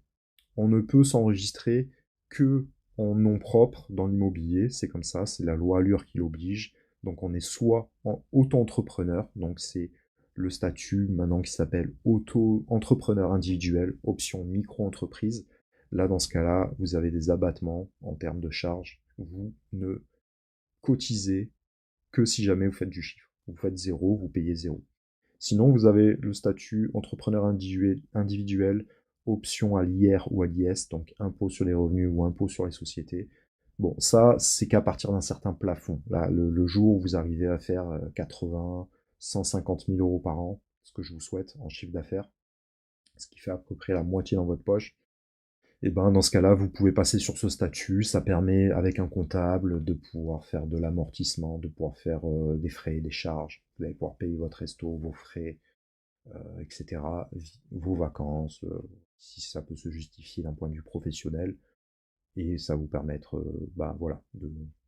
On ne peut s'enregistrer que en nom propre dans l'immobilier, c'est comme ça, c'est la loi Allure qui l'oblige. Donc on est soit en auto-entrepreneur, donc c'est le statut maintenant qui s'appelle auto-entrepreneur individuel, option micro-entreprise. Là, dans ce cas-là, vous avez des abattements en termes de charges. Vous ne cotisez que si jamais vous faites du chiffre. Vous faites 0, vous payez 0. Sinon, vous avez le statut entrepreneur individuel, option à l'IR ou à l'IS, donc impôt sur les revenus ou impôt sur les sociétés. Bon, ça, c'est qu'à partir d'un certain plafond. Là, le jour où vous arrivez à faire 80, 150 000 euros par an, ce que je vous souhaite en chiffre d'affaires, ce qui fait à peu près la moitié dans votre poche, et ben dans ce cas-là, vous pouvez passer sur ce statut. Ça permet, avec un comptable, de pouvoir faire de l'amortissement, de pouvoir faire des frais, des charges. Vous allez pouvoir payer votre resto, vos frais, etc., vos vacances, si ça peut se justifier d'un point de vue professionnel. Et ça vous permettre, voilà,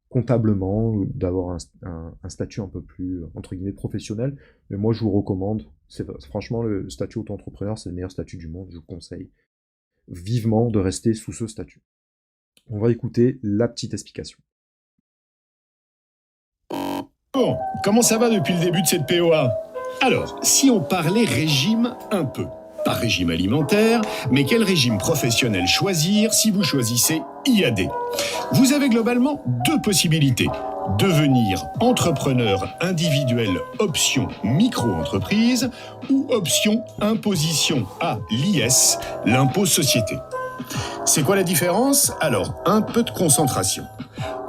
comptablement, d'avoir un statut un peu plus, entre guillemets, professionnel. Mais moi, je vous recommande, franchement, le statut auto-entrepreneur, c'est le meilleur statut du monde, je vous conseille vivement de rester sous ce statut. On va écouter la petite explication. Bon, comment ça va depuis le début de cette POA? Alors, si on parlait régime un peu, pas régime alimentaire, mais quel régime professionnel choisir si vous choisissez IAD? Vous avez globalement deux possibilités. Devenir entrepreneur individuel option micro-entreprise ou option imposition à l'IS, l'impôt société. C'est quoi la différence? Alors, un peu de concentration.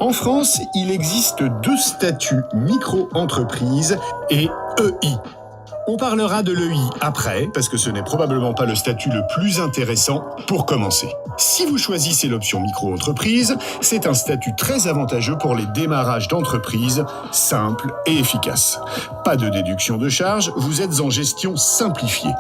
En France, il existe deux statuts micro-entreprise et EI. On parlera de l'EI après, parce que ce n'est probablement pas le statut le plus intéressant pour commencer. Si vous choisissez l'option micro-entreprise, c'est un statut très avantageux pour les démarrages d'entreprise, simple et efficace. Pas de déduction de charges, vous êtes en gestion simplifiée.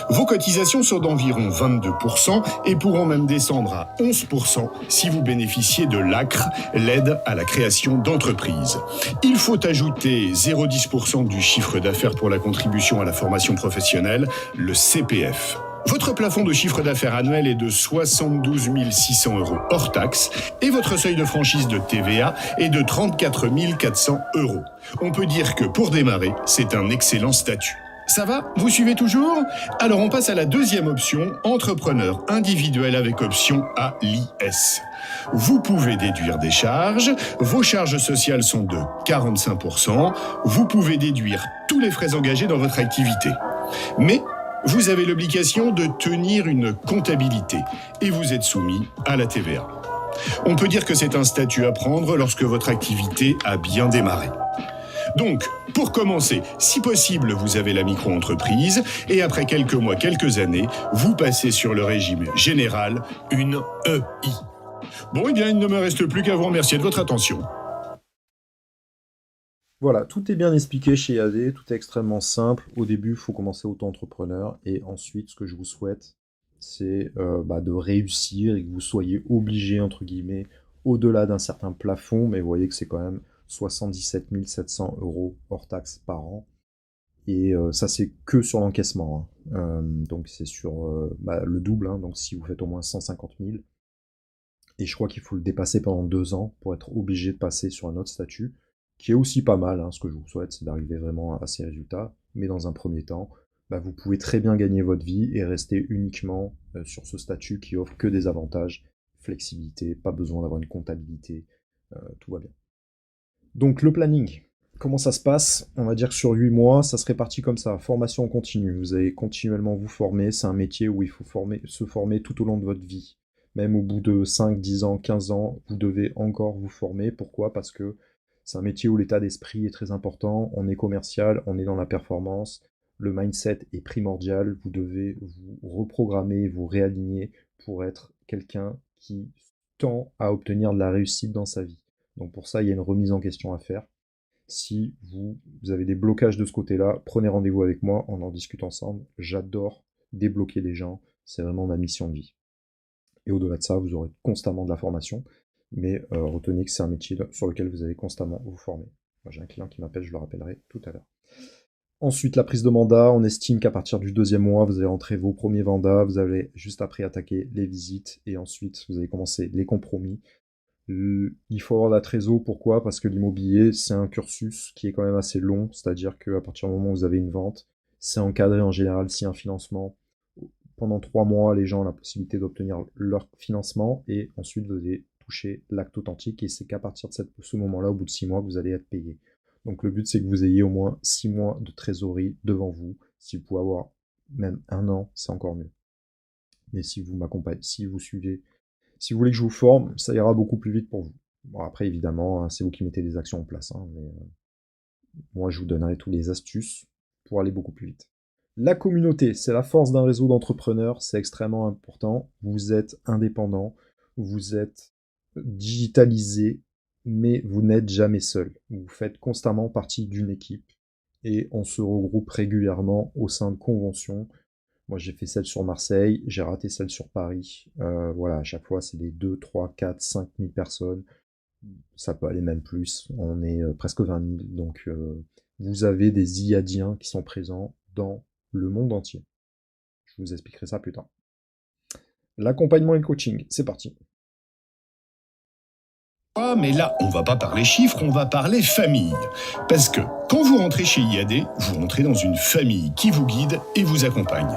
Vos cotisations sont d'environ 22% et pourront même descendre à 11% si vous bénéficiez de l'ACRE, l'aide à la création d'entreprise. Il faut ajouter 0,10% du chiffre d'affaires pour la contribution à la formation professionnelle, le CPF. Votre plafond de chiffre d'affaires annuel est de 72 600 euros hors taxe et votre seuil de franchise de TVA est de 34 400 euros. On peut dire que pour démarrer, c'est un excellent statut. Ça va? Vous suivez toujours? Alors on passe à la deuxième option, entrepreneur individuel avec option à l'IS. Vous pouvez déduire des charges, vos charges sociales sont de 45%, vous pouvez déduire tous les frais engagés dans votre activité. Mais vous avez l'obligation de tenir une comptabilité et vous êtes soumis à la TVA. On peut dire que c'est un statut à prendre lorsque votre activité a bien démarré. Donc, pour commencer, si possible, vous avez la micro-entreprise et après quelques mois, quelques années, vous passez sur le régime général, une EI. Bon, eh bien, il ne me reste plus qu'à vous remercier de votre attention. Voilà, tout est bien expliqué chez IAD, tout est extrêmement simple. Au début, il faut commencer auto-entrepreneur et ensuite, ce que je vous souhaite, c'est de réussir et que vous soyez obligé, entre guillemets, au-delà d'un certain plafond, mais vous voyez que c'est quand même 77 700 euros hors taxe par an. Et ça, c'est que sur l'encaissement, hein. Donc c'est sur le double, hein, donc si vous faites au moins 150 000. Et je crois qu'il faut le dépasser pendant 2 ans pour être obligé de passer sur un autre statut, qui est aussi pas mal, hein. Ce que je vous souhaite, c'est d'arriver vraiment à ces résultats. Mais dans un premier temps, vous pouvez très bien gagner votre vie et rester uniquement sur ce statut qui offre que des avantages, flexibilité, pas besoin d'avoir une comptabilité, tout va bien. Donc le planning, comment ça se passe? On va dire que sur 8 mois, ça se répartit comme ça, formation continue. Vous allez continuellement vous former, c'est un métier où il faut se former tout au long de votre vie. Même au bout de 5, 10 ans, 15 ans, vous devez encore vous former. Pourquoi? Parce que c'est un métier où l'état d'esprit est très important, on est commercial, on est dans la performance, le mindset est primordial, vous devez vous reprogrammer, vous réaligner pour être quelqu'un qui tend à obtenir de la réussite dans sa vie. Donc pour ça, il y a une remise en question à faire. Si vous avez des blocages de ce côté-là, prenez rendez-vous avec moi, on en discute ensemble. J'adore débloquer les gens, c'est vraiment ma mission de vie. Et au-delà de ça, vous aurez constamment de la formation, mais retenez que c'est un métier sur lequel vous allez constamment vous former. Moi, j'ai un client qui m'appelle, je le rappellerai tout à l'heure. Ensuite, la prise de mandat, on estime qu'à partir du 2e mois, vous allez rentrer vos premiers mandats, vous allez juste après attaquer les visites, et ensuite, vous allez commencer les compromis. Il faut avoir la trésor, pourquoi? Parce que l'immobilier, c'est un cursus qui est quand même assez long, c'est-à-dire qu'à partir du moment où vous avez une vente, C'est encadré en général si un financement. Pendant 3 mois, les gens ont la possibilité d'obtenir leur financement et ensuite vous allez toucher l'acte authentique et c'est qu'à partir de ce moment-là, au bout de 6 mois, que vous allez être payé. Donc le but, c'est que vous ayez au moins 6 mois de trésorerie devant vous. Si vous pouvez avoir même 1 an, c'est encore mieux. Mais si vous m'accompagnez, si vous suivez, si vous voulez que je vous forme, ça ira beaucoup plus vite pour vous. Bon, après, évidemment, c'est vous qui mettez les actions en place, hein, mais moi, je vous donnerai toutes les astuces pour aller beaucoup plus vite. La communauté, c'est la force d'un réseau d'entrepreneurs, c'est extrêmement important. Vous êtes indépendant, vous êtes digitalisé, mais vous n'êtes jamais seul. Vous faites constamment partie d'une équipe et on se regroupe régulièrement au sein de conventions. Moi, j'ai fait celle sur Marseille, j'ai raté celle sur Paris. Voilà, à chaque fois, c'est des 2, 3, 4, 5 000 personnes. Ça peut aller même plus. On est presque 20 000. Donc, vous avez des IADiens qui sont présents dans le monde entier. Je vous expliquerai ça plus tard. L'accompagnement et le coaching, c'est parti. Ah, mais là, on va pas parler chiffres, on va parler famille. Parce que quand vous rentrez chez IAD, vous rentrez dans une famille qui vous guide et vous accompagne.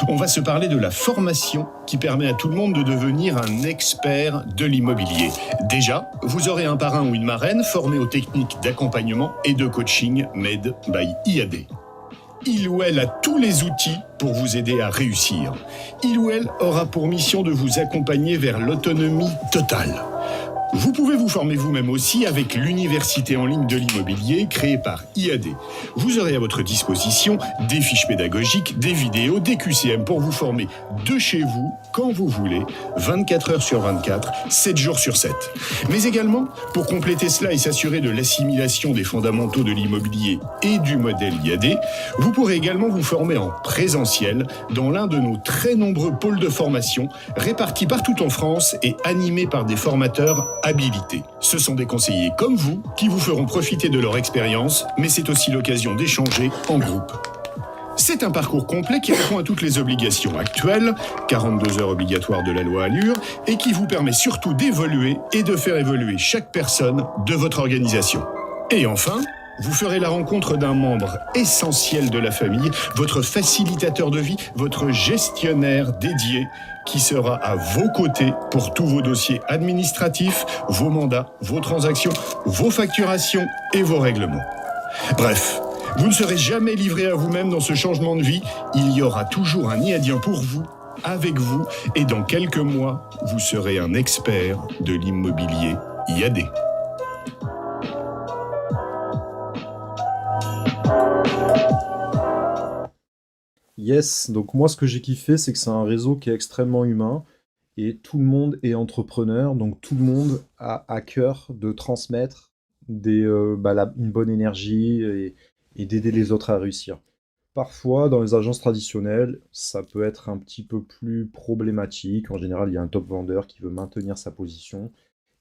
On va se parler de la formation qui permet à tout le monde de devenir un expert de l'immobilier. Déjà, vous aurez un parrain ou une marraine formé aux techniques d'accompagnement et de coaching made by IAD. Il ou elle a tous les outils pour vous aider à réussir. Il ou elle aura pour mission de vous accompagner vers l'autonomie totale. Vous pouvez vous former vous-même aussi avec l'université en ligne de l'immobilier créée par IAD. Vous aurez à votre disposition des fiches pédagogiques, des vidéos, des QCM pour vous former de chez vous, quand vous voulez, 24 heures sur 24, 7 jours sur 7. Mais également, pour compléter cela et s'assurer de l'assimilation des fondamentaux de l'immobilier et du modèle IAD, vous pourrez également vous former en présentiel dans l'un de nos très nombreux pôles de formation répartis partout en France et animés par des formateurs habilités. Ce sont des conseillers comme vous qui vous feront profiter de leur expérience, mais c'est aussi l'occasion d'échanger en groupe. C'est un parcours complet qui répond à toutes les obligations actuelles, 42 heures obligatoires de la loi Allure, et qui vous permet surtout d'évoluer et de faire évoluer chaque personne de votre organisation. Et enfin, vous ferez la rencontre d'un membre essentiel de la famille, votre facilitateur de vie, votre gestionnaire dédié, qui sera à vos côtés pour tous vos dossiers administratifs, vos mandats, vos transactions, vos facturations et vos règlements. Bref, vous ne serez jamais livré à vous-même dans ce changement de vie. Il y aura toujours un IADien pour vous, avec vous, et dans quelques mois, vous serez un expert de l'immobilier IAD. Yes, donc moi ce que j'ai kiffé, c'est que c'est un réseau qui est extrêmement humain et tout le monde est entrepreneur, donc tout le monde a à cœur de transmettre une bonne énergie et d'aider les autres à réussir. Parfois, dans les agences traditionnelles, ça peut être un petit peu plus problématique. En général, il y a un top vendeur qui veut maintenir sa position.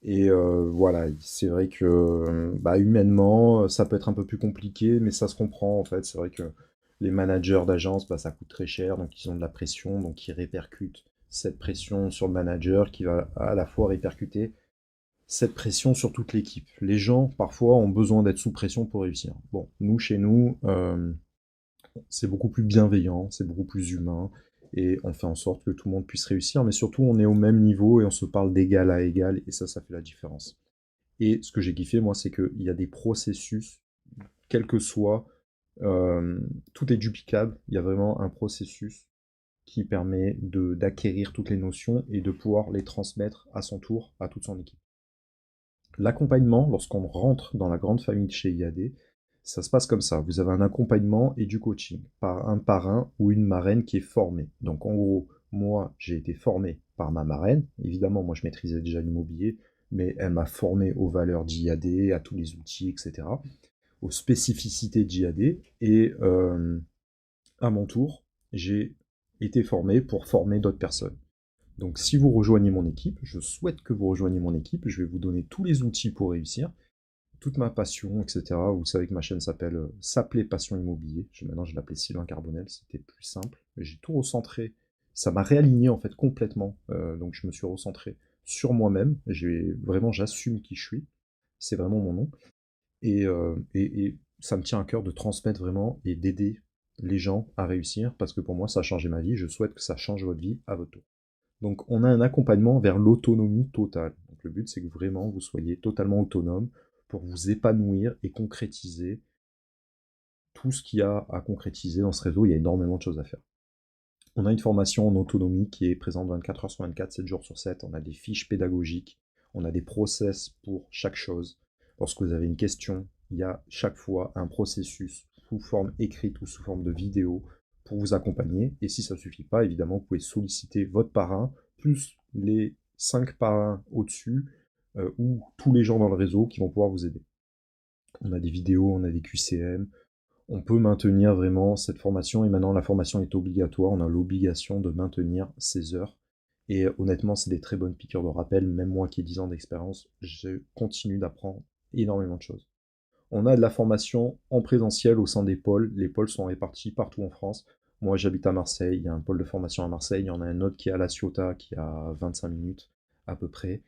Et voilà, c'est vrai que humainement, ça peut être un peu plus compliqué, mais ça se comprend en fait. C'est vrai que les managers d'agence, ça coûte très cher, donc ils ont de la pression, donc ils répercutent cette pression sur le manager qui va à la fois répercuter cette pression sur toute l'équipe. Les gens, parfois, ont besoin d'être sous pression pour réussir. Bon, nous, chez nous, c'est beaucoup plus bienveillant, c'est beaucoup plus humain, et on fait en sorte que tout le monde puisse réussir, mais surtout, on est au même niveau et on se parle d'égal à égal, et ça fait la différence. Et ce que j'ai kiffé, moi, c'est qu'il y a des processus, quel que soit, tout est duplicable, il y a vraiment un processus qui permet d'acquérir toutes les notions et de pouvoir les transmettre à son tour à toute son équipe. L'accompagnement, lorsqu'on rentre dans la grande famille de chez IAD, ça se passe comme ça. Vous avez un accompagnement et du coaching par un parrain ou une marraine qui est formé. Donc en gros, moi, j'ai été formé par ma marraine. Évidemment, moi, je maîtrisais déjà l'immobilier, mais elle m'a formé aux valeurs d'IAD, à tous les outils, etc., aux spécificités d'IAD. Et à mon tour, j'ai été formé pour former d'autres personnes. Donc si vous rejoignez mon équipe, je souhaite que vous rejoigniez mon équipe, je vais vous donner tous les outils pour réussir, toute ma passion, etc. Vous savez que ma chaîne s'appelait Passion Immobilier. Maintenant, je l'appelais Sylvain Carbonel, c'était plus simple. J'ai tout recentré. Ça m'a réaligné en fait complètement. Donc je me suis recentré sur moi-même. J'assume qui je suis. C'est vraiment mon nom. Et ça me tient à cœur de transmettre vraiment et d'aider les gens à réussir, parce que pour moi, ça a changé ma vie, je souhaite que ça change votre vie à votre tour. Donc on a un accompagnement vers l'autonomie totale. Donc le but, c'est que vraiment vous soyez totalement autonome pour vous épanouir et concrétiser tout ce qu'il y a à concrétiser dans ce réseau. Il y a énormément de choses à faire. On a une formation en autonomie qui est présente 24 heures sur 24, 7 jours sur 7. On a des fiches pédagogiques, on a des process pour chaque chose. Lorsque vous avez une question, il y a chaque fois un processus sous forme écrite ou sous forme de vidéo pour vous accompagner. Et si ça ne suffit pas, évidemment, vous pouvez solliciter votre parrain, plus les 5 parrains au-dessus, ou tous les gens dans le réseau qui vont pouvoir vous aider. On a des vidéos, on a des QCM, on peut maintenir vraiment cette formation, et maintenant la formation est obligatoire, on a l'obligation de maintenir ces heures. Et honnêtement, c'est des très bonnes piqûres de rappel, même moi qui ai 10 ans d'expérience, je continue d'apprendre énormément de choses. On a de la formation en présentiel au sein des pôles. Les pôles sont répartis partout en France. Moi, j'habite à Marseille. Il y a un pôle de formation à Marseille. Il y en a un autre qui est à La Ciotat, qui est à 25 minutes à peu près.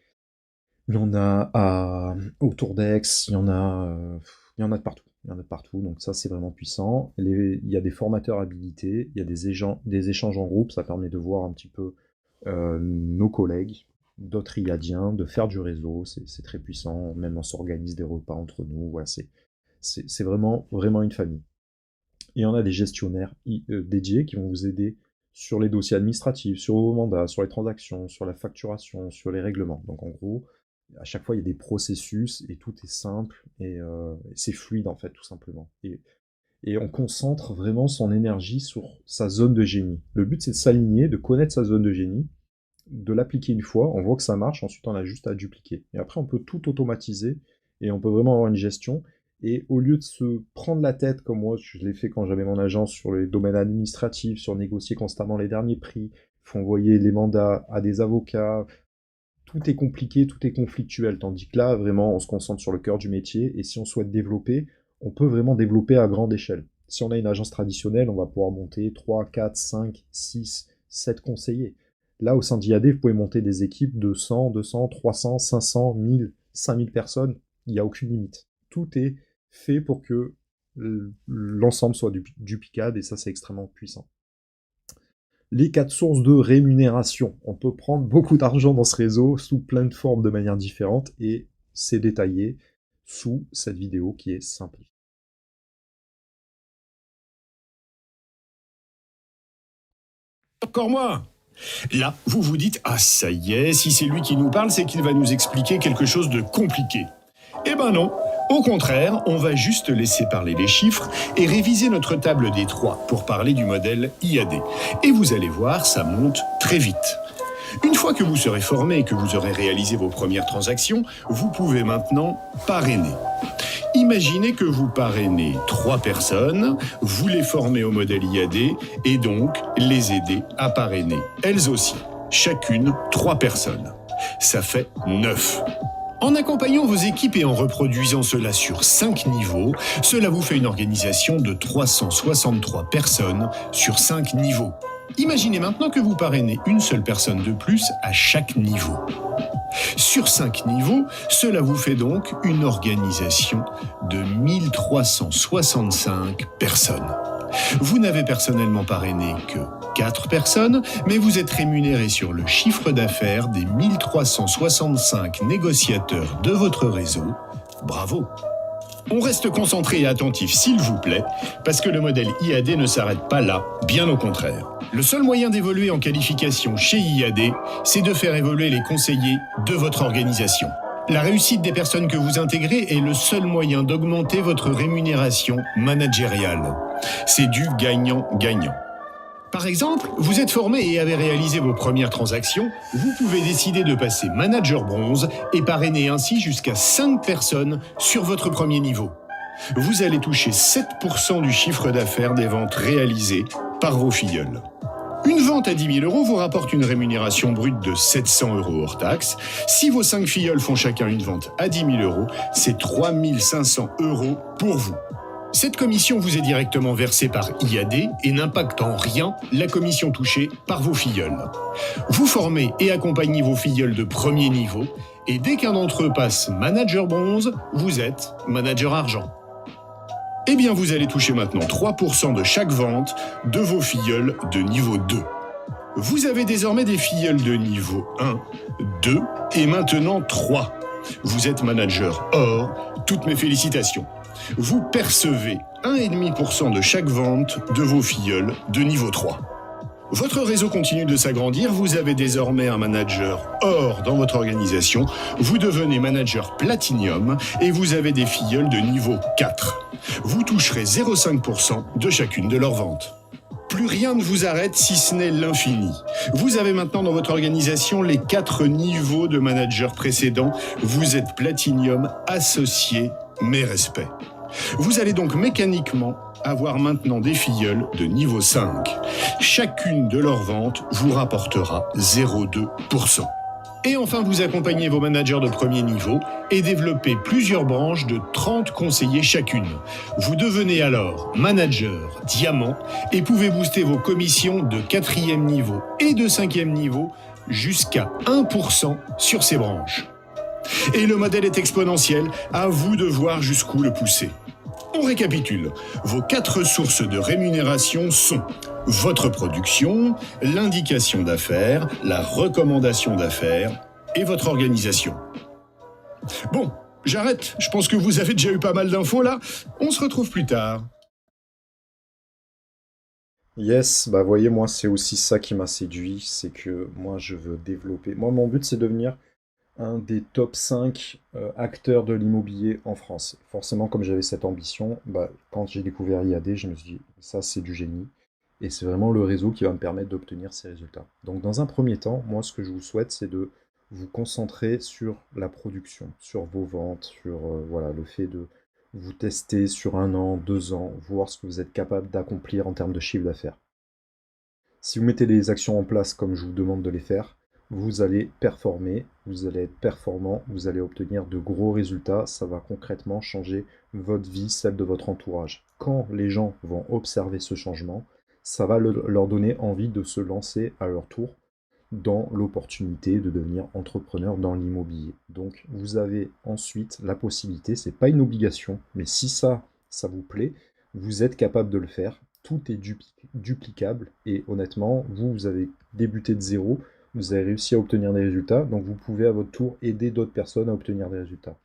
Il y en a autour d'Aix. Il y en a de partout. Il y en a de partout. Donc ça, c'est vraiment puissant. Il y a des formateurs habilités. Il y a des échanges en groupe. Ça permet de voir un petit peu nos collègues, d'autres IADiens, de faire du réseau, c'est très puissant, même on s'organise des repas entre nous, voilà, c'est vraiment une famille. Et on a des gestionnaires dédiés qui vont vous aider sur les dossiers administratifs, sur vos mandats, sur les transactions, sur la facturation, sur les règlements. Donc en gros, à chaque fois il y a des processus et tout est simple et c'est fluide en fait tout simplement. Et on concentre vraiment son énergie sur sa zone de génie. Le but c'est de s'aligner, de connaître sa zone de génie, de l'appliquer une fois, on voit que ça marche, ensuite on a juste à dupliquer. Et après on peut tout automatiser, et on peut vraiment avoir une gestion, et au lieu de se prendre la tête, comme moi je l'ai fait quand j'avais mon agence, sur les domaines administratifs, sur négocier constamment les derniers prix, faut envoyer les mandats à des avocats, tout est compliqué, tout est conflictuel, tandis que là vraiment on se concentre sur le cœur du métier, et si on souhaite développer, on peut vraiment développer à grande échelle. Si on a une agence traditionnelle, on va pouvoir monter 3, 4, 5, 6, 7 conseillers. Là, au sein d'IAD, vous pouvez monter des équipes de 100, 200, 300, 500, 1000, 5000 personnes. Il n'y a aucune limite. Tout est fait pour que l'ensemble soit duplicable, et ça, c'est extrêmement puissant. Les 4 sources de rémunération. On peut prendre beaucoup d'argent dans ce réseau sous plein de formes de manière différente, et c'est détaillé sous cette vidéo qui est simplifiée. Encore moi. Là, vous vous dites « Ah, ça y est, si c'est lui qui nous parle, c'est qu'il va nous expliquer quelque chose de compliqué. » Eh ben non. Au contraire, on va juste laisser parler les chiffres et réviser notre table des 3 pour parler du modèle IAD. Et vous allez voir, ça monte très vite. Une fois que vous serez formé et que vous aurez réalisé vos premières transactions, vous pouvez maintenant parrainer. Imaginez que vous parrainez 3 personnes, vous les formez au modèle IAD et donc les aider à parrainer, elles aussi, chacune 3 personnes. Ça fait 9. En accompagnant vos équipes et en reproduisant cela sur 5 niveaux, cela vous fait une organisation de 363 personnes sur 5 niveaux. Imaginez maintenant que vous parrainez une seule personne de plus à chaque niveau. Sur 5 niveaux, cela vous fait donc une organisation de 1365 personnes. Vous n'avez personnellement parrainé que 4 personnes, mais vous êtes rémunéré sur le chiffre d'affaires des 1365 négociateurs de votre réseau. Bravo! On reste concentré et attentif, s'il vous plaît, parce que le modèle IAD ne s'arrête pas là, bien au contraire. Le seul moyen d'évoluer en qualification chez IAD, c'est de faire évoluer les conseillers de votre organisation. La réussite des personnes que vous intégrez est le seul moyen d'augmenter votre rémunération managériale. C'est du gagnant-gagnant. Par exemple, vous êtes formé et avez réalisé vos premières transactions, vous pouvez décider de passer manager bronze et parrainer ainsi jusqu'à 5 personnes sur votre premier niveau. Vous allez toucher 7% du chiffre d'affaires des ventes réalisées par vos filleuls. Une vente à 10 000 € vous rapporte une rémunération brute de 700 € hors taxe. Si vos 5 filleuls font chacun une vente à 10 000 €, c'est 3 500 € pour vous. Cette commission vous est directement versée par IAD et n'impacte en rien la commission touchée par vos filleuls. Vous formez et accompagnez vos filleuls de premier niveau et dès qu'un d'entre eux passe manager bronze, vous êtes manager argent. Eh bien, vous allez toucher maintenant 3% de chaque vente de vos filleuls de niveau 2. Vous avez désormais des filleuls de niveau 1, 2 et maintenant 3. Vous êtes manager or, toutes mes félicitations. Vous percevez 1,5% de chaque vente de vos filleuls de niveau 3. Votre réseau continue de s'agrandir, vous avez désormais un manager or dans votre organisation, vous devenez manager platinium et vous avez des filleuls de niveau 4. Vous toucherez 0,5% de chacune de leurs ventes. Plus rien ne vous arrête si ce n'est l'infini. Vous avez maintenant dans votre organisation les 4 niveaux de manager précédents. Vous êtes platinium, associé, mes respects. Vous allez donc mécaniquement avoir maintenant des filleuls de niveau 5. Chacune de leurs ventes vous rapportera 0,2%. Et enfin, vous accompagnez vos managers de premier niveau et développez plusieurs branches de 30 conseillers chacune. Vous devenez alors manager diamant et pouvez booster vos commissions de 4e niveau et de 5e niveau jusqu'à 1% sur ces branches. Et le modèle est exponentiel, à vous de voir jusqu'où le pousser. On récapitule. Vos 4 sources de rémunération sont votre production, l'indication d'affaires, la recommandation d'affaires et votre organisation. Bon, j'arrête. Je pense que vous avez déjà eu pas mal d'infos là. On se retrouve plus tard. Yes, bah voyez, moi c'est aussi ça qui m'a séduit, c'est que moi je veux développer. Moi mon but c'est de devenir un des top 5 acteurs de l'immobilier en France. Forcément, comme j'avais cette ambition, bah, quand j'ai découvert IAD, je me suis dit, ça c'est du génie. Et c'est vraiment le réseau qui va me permettre d'obtenir ces résultats. Donc dans un premier temps, moi ce que je vous souhaite, c'est de vous concentrer sur la production, sur vos ventes, sur voilà, le fait de vous tester sur 1 an, 2 ans, voir ce que vous êtes capable d'accomplir en termes de chiffre d'affaires. Si vous mettez les actions en place comme je vous demande de les faire, vous allez performer, vous allez être performant, vous allez obtenir de gros résultats, ça va concrètement changer votre vie, celle de votre entourage. Quand les gens vont observer ce changement, ça va leur donner envie de se lancer à leur tour dans l'opportunité de devenir entrepreneur dans l'immobilier. Donc vous avez ensuite la possibilité, c'est pas une obligation, mais si ça vous plaît, vous êtes capable de le faire. Tout est duplicable et honnêtement, vous avez débuté de zéro, vous avez réussi à obtenir des résultats, donc vous pouvez à votre tour aider d'autres personnes à obtenir des résultats.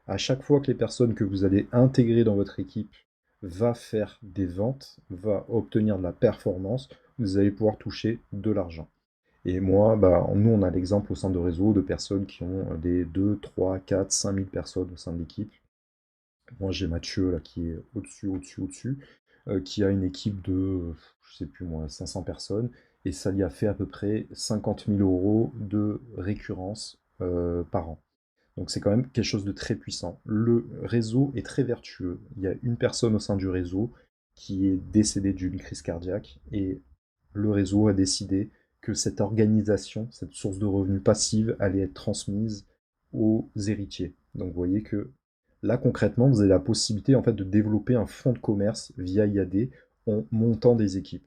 À chaque fois que les personnes que vous allez intégrer dans votre équipe va faire des ventes, va obtenir de la performance, vous allez pouvoir toucher de l'argent. Et moi, bah, nous, on a l'exemple au sein de réseau de personnes qui ont des 2, 3, 4, 5 000 personnes au sein de l'équipe. Moi, j'ai Mathieu là, qui est au-dessus, qui a une équipe de, je sais plus moi, 500 personnes, et ça lui a fait à peu près 50 000 euros de récurrence par an. Donc c'est quand même quelque chose de très puissant. Le réseau est très vertueux. Il y a une personne au sein du réseau qui est décédée d'une crise cardiaque, et le réseau a décidé que cette organisation, cette source de revenus passive, allait être transmise aux héritiers. Donc vous voyez que là concrètement, vous avez la possibilité en fait de développer un fonds de commerce via IAD en montant des équipes.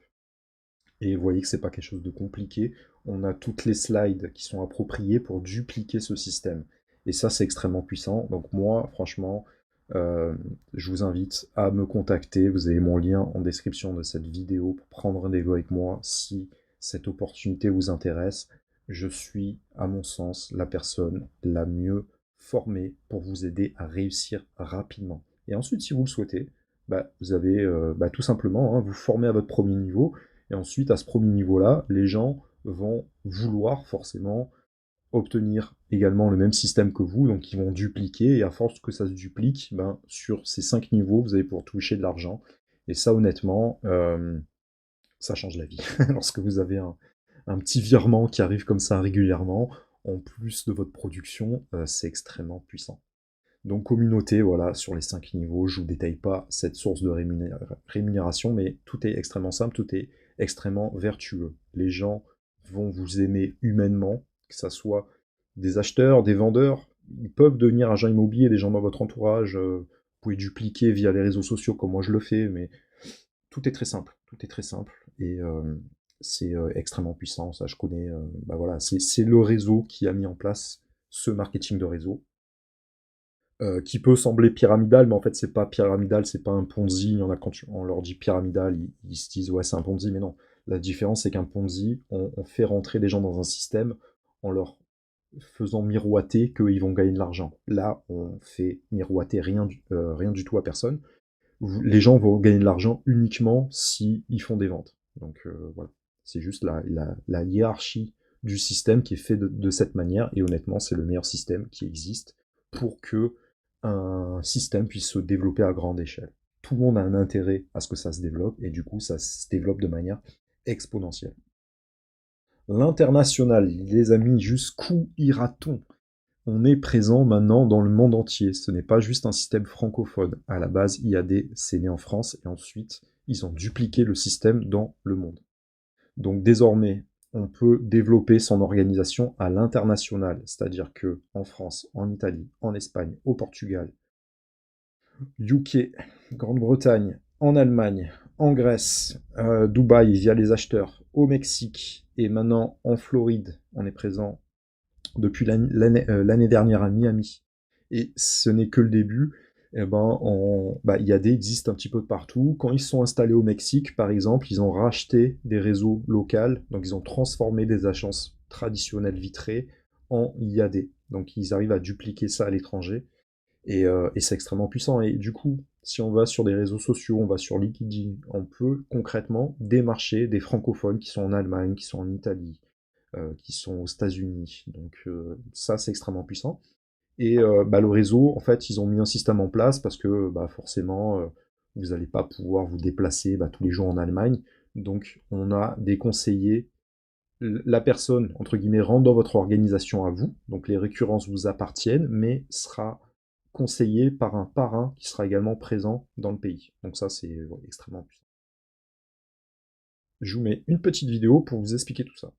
Et vous voyez que c'est pas quelque chose de compliqué. On a toutes les slides qui sont appropriées pour dupliquer ce système. Et ça, c'est extrêmement puissant. Donc moi, franchement, je vous invite à me contacter. Vous avez mon lien en description de cette vidéo pour prendre rendez-vous avec moi si cette opportunité vous intéresse. Je suis, à mon sens, la personne la mieux formée pour vous aider à réussir rapidement. Et ensuite, si vous le souhaitez, bah, vous avez tout simplement, vous formez à votre premier niveau. Et ensuite, à ce premier niveau-là, les gens vont vouloir forcément obtenir également le même système que vous, donc ils vont dupliquer, et à force que ça se duplique, ben, sur ces 5 niveaux, vous allez pouvoir toucher de l'argent. Et ça, honnêtement, ça change la vie. Lorsque vous avez un petit virement qui arrive comme ça régulièrement, en plus de votre production, c'est extrêmement puissant. Donc communauté, voilà, sur les 5 niveaux, je ne vous détaille pas cette source de rémunération, mais tout est extrêmement simple, tout est extrêmement vertueux. Les gens vont vous aimer humainement, que ce soit des acheteurs, des vendeurs, ils peuvent devenir agents immobiliers, des gens dans votre entourage, vous pouvez dupliquer via les réseaux sociaux comme moi je le fais, mais tout est très simple, et c'est extrêmement puissant, ça je connais, voilà, c'est le réseau qui a mis en place ce marketing de réseau. qui peut sembler pyramidal, mais en fait c'est pas pyramidal, c'est pas un Ponzi. Il y en a quand on leur dit pyramidal, ils se disent ouais c'est un Ponzi, mais non. La différence c'est qu'un Ponzi, on fait rentrer les gens dans un système en leur faisant miroiter qu'ils vont gagner de l'argent. Là, on fait miroiter rien du tout à personne. Les gens vont gagner de l'argent uniquement si ils font des ventes. Donc voilà, c'est juste la hiérarchie du système qui est fait de cette manière, et honnêtement, c'est le meilleur système qui existe pour que un système puisse se développer à grande échelle. Tout le monde a un intérêt à ce que ça se développe, et du coup, ça se développe de manière exponentielle. L'international, les amis, jusqu'où ira-t-on? On est présent maintenant dans le monde entier. Ce n'est pas juste un système francophone. À la base, IAD, c'est né en France, et ensuite, ils ont dupliqué le système dans le monde. Donc désormais, on peut développer son organisation à l'international, c'est-à-dire que en France, en Italie, en Espagne, au Portugal, UK, Grande-Bretagne, en Allemagne, en Grèce, Dubaï via les acheteurs, au Mexique, et maintenant en Floride, on est présent depuis l'année dernière à Miami. Et ce n'est que le début. IAD existe un petit peu de partout. Quand ils se sont installés au Mexique, par exemple, ils ont racheté des réseaux locaux, donc ils ont transformé des agences traditionnelles vitrées en IAD. Donc ils arrivent à dupliquer ça à l'étranger, et c'est extrêmement puissant. Et du coup, si on va sur des réseaux sociaux, on va sur LinkedIn, on peut concrètement démarcher des francophones qui sont en Allemagne, qui sont en Italie, qui sont aux États-Unis. Donc ça, c'est extrêmement puissant. Et le réseau, en fait, ils ont mis un système en place parce que forcément, vous n'allez pas pouvoir vous déplacer tous les jours en Allemagne. Donc, on a des conseillers. La personne, entre guillemets, rentre dans votre organisation à vous. Donc, les récurrences vous appartiennent, mais sera conseillé par un parrain qui sera également présent dans le pays. Donc ça, c'est extrêmement puissant. Je vous mets une petite vidéo pour vous expliquer tout ça.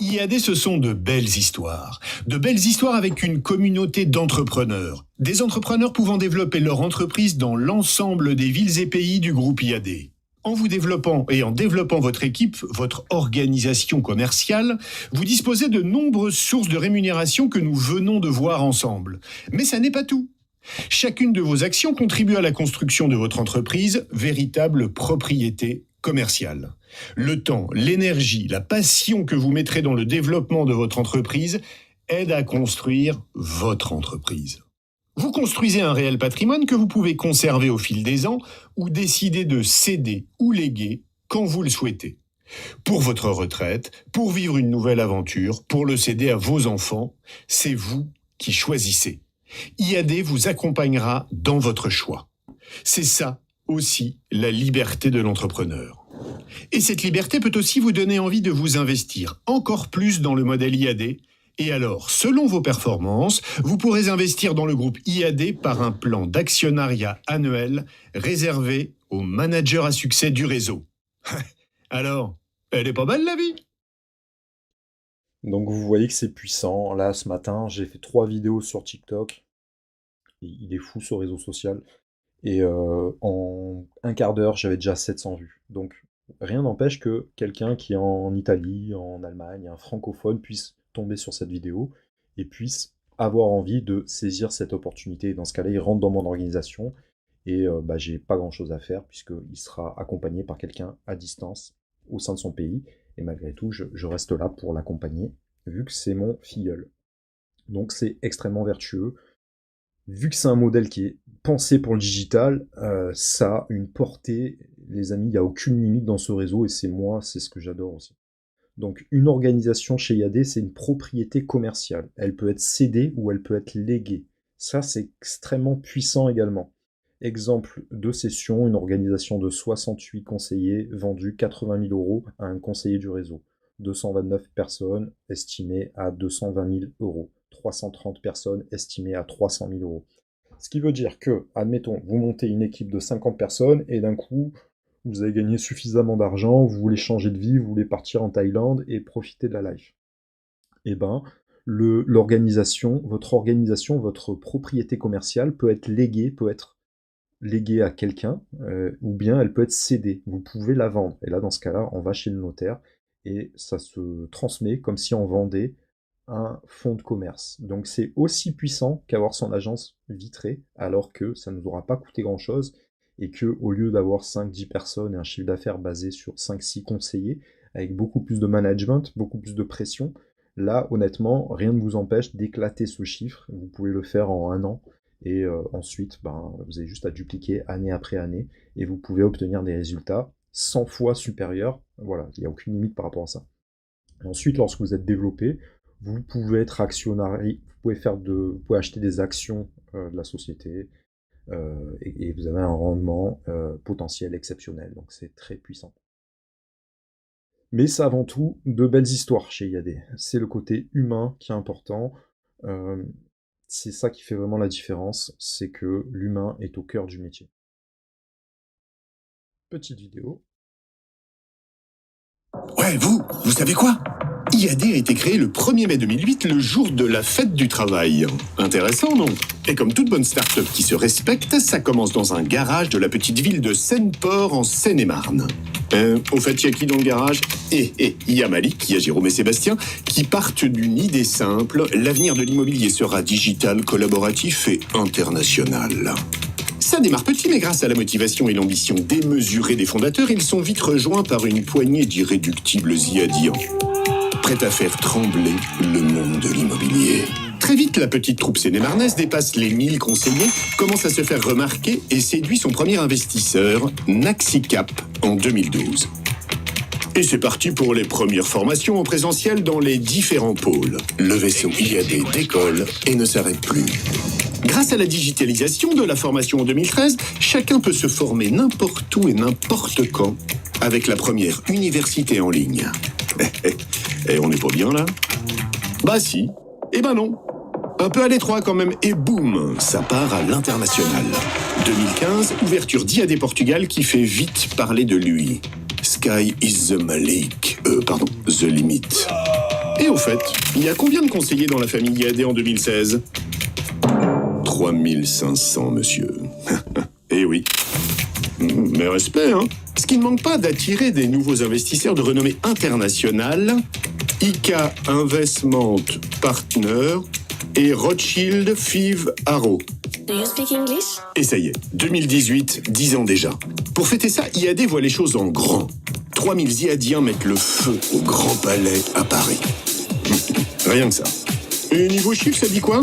IAD, ce sont de belles histoires avec une communauté d'entrepreneurs. Des entrepreneurs pouvant développer leur entreprise dans l'ensemble des villes et pays du groupe IAD. En vous développant et en développant votre équipe, votre organisation commerciale, vous disposez de nombreuses sources de rémunération que nous venons de voir ensemble. Mais ça n'est pas tout. Chacune de vos actions contribue à la construction de votre entreprise, véritable propriété commerciale. Le temps, l'énergie, la passion que vous mettrez dans le développement de votre entreprise aide à construire votre entreprise. Vous construisez un réel patrimoine que vous pouvez conserver au fil des ans ou décider de céder ou léguer quand vous le souhaitez. Pour votre retraite, pour vivre une nouvelle aventure, pour le céder à vos enfants, c'est vous qui choisissez. IAD vous accompagnera dans votre choix. C'est ça aussi la liberté de l'entrepreneur. Et cette liberté peut aussi vous donner envie de vous investir encore plus dans le modèle IAD. Et alors, selon vos performances, vous pourrez investir dans le groupe IAD par un plan d'actionnariat annuel réservé aux managers à succès du réseau. Alors, elle est pas belle la vie? Donc vous voyez que c'est puissant. Là, ce matin, j'ai fait 3 vidéos sur TikTok. Il est fou ce réseau social. Et en un quart d'heure, j'avais déjà 700 vues. Donc rien n'empêche que quelqu'un qui est en Italie, en Allemagne, un francophone, puisse tomber sur cette vidéo et puisse avoir envie de saisir cette opportunité. Dans ce cas-là, il rentre dans mon organisation et j'ai pas grand-chose à faire puisqu'il sera accompagné par quelqu'un à distance au sein de son pays. Et malgré tout, je reste là pour l'accompagner vu que c'est mon filleul. Donc c'est extrêmement vertueux. Vu que c'est un modèle qui est pensé pour le digital, ça a une portée, les amis, il n'y a aucune limite dans ce réseau, et c'est ce que j'adore aussi. Donc une organisation chez IAD, c'est une propriété commerciale. Elle peut être cédée ou elle peut être léguée. Ça, c'est extrêmement puissant également. Exemple de cession, une organisation de 68 conseillers vendu 80 000 € à un conseiller du réseau. 229 personnes estimées à 220 000 €. 330 personnes estimées à 300 000 €. Ce qui veut dire que, admettons, vous montez une équipe de 50 personnes et d'un coup, vous avez gagné suffisamment d'argent, vous voulez changer de vie, vous voulez partir en Thaïlande et profiter de la life. Eh ben, votre organisation, votre propriété commerciale peut être léguée à quelqu'un, ou bien elle peut être cédée. Vous pouvez la vendre. Et là, dans ce cas-là, on va chez le notaire et ça se transmet comme si on vendait un fonds de commerce. Donc c'est aussi puissant qu'avoir son agence vitrée, alors que ça ne nous aura pas coûté grand-chose, et que au lieu d'avoir 5-10 personnes et un chiffre d'affaires basé sur 5-6 conseillers, avec beaucoup plus de management, beaucoup plus de pression, là honnêtement, rien ne vous empêche d'éclater ce chiffre. Vous pouvez le faire en 1 an, et ensuite, vous avez juste à dupliquer année après année, et vous pouvez obtenir des résultats 100 fois supérieurs. Voilà, il n'y a aucune limite par rapport à ça. Et ensuite, lorsque vous êtes développé, vous pouvez être actionnaire, vous pouvez acheter des actions de la société, et vous avez un rendement potentiel exceptionnel, donc c'est très puissant. Mais c'est avant tout de belles histoires chez IAD. C'est le côté humain qui est important. C'est ça qui fait vraiment la différence, c'est que l'humain est au cœur du métier. Petite vidéo. Ouais, vous savez quoi? IAD a été créé le 1er mai 2008, le jour de la fête du travail. Intéressant, non? Et comme toute bonne start-up qui se respecte, ça commence dans un garage de la petite ville de Seine-Port en Seine-et-Marne. Au fait, il y a qui dans le garage? Il y a Malik, il y a Jérôme et Sébastien, qui partent d'une idée simple. L'avenir de l'immobilier sera digital, collaboratif et international. Ça démarre petit, mais grâce à la motivation et l'ambition démesurée des fondateurs, ils sont vite rejoints par une poignée d'irréductibles IADiens, prêts à faire trembler le monde de l'immobilier. Très vite, la petite troupe sénémarnaise dépasse les 1000 conseillers, commence à se faire remarquer et séduit son premier investisseur, Naxicap, en 2012. Et c'est parti pour les premières formations en présentiel dans les différents pôles. Le vaisseau IAD décolle et ne s'arrête plus. Grâce à la digitalisation de la formation en 2013, chacun peut se former n'importe où et n'importe quand avec la première université en ligne. Et on n'est pas bien là? Bah si, et ben non. Un peu à l'étroit quand même, et boum, ça part à l'international. 2015, ouverture d'IAD Portugal qui fait vite parler de lui. Sky is the the limit. Et au fait, il y a combien de conseillers dans la famille IAD en 2016? 3500, monsieur. Eh oui. Mais respect, hein. Ce qui ne manque pas d'attirer des nouveaux investisseurs de renommée internationale, IK Investment Partner et Rothschild Five Arrow. Do you speak English? Et ça y est, 2018, 10 ans déjà. Pour fêter ça, IAD voit les choses en grand. 3000 IADiens mettent le feu au Grand Palais à Paris. Rien que ça. Et niveau chiffre, ça dit quoi?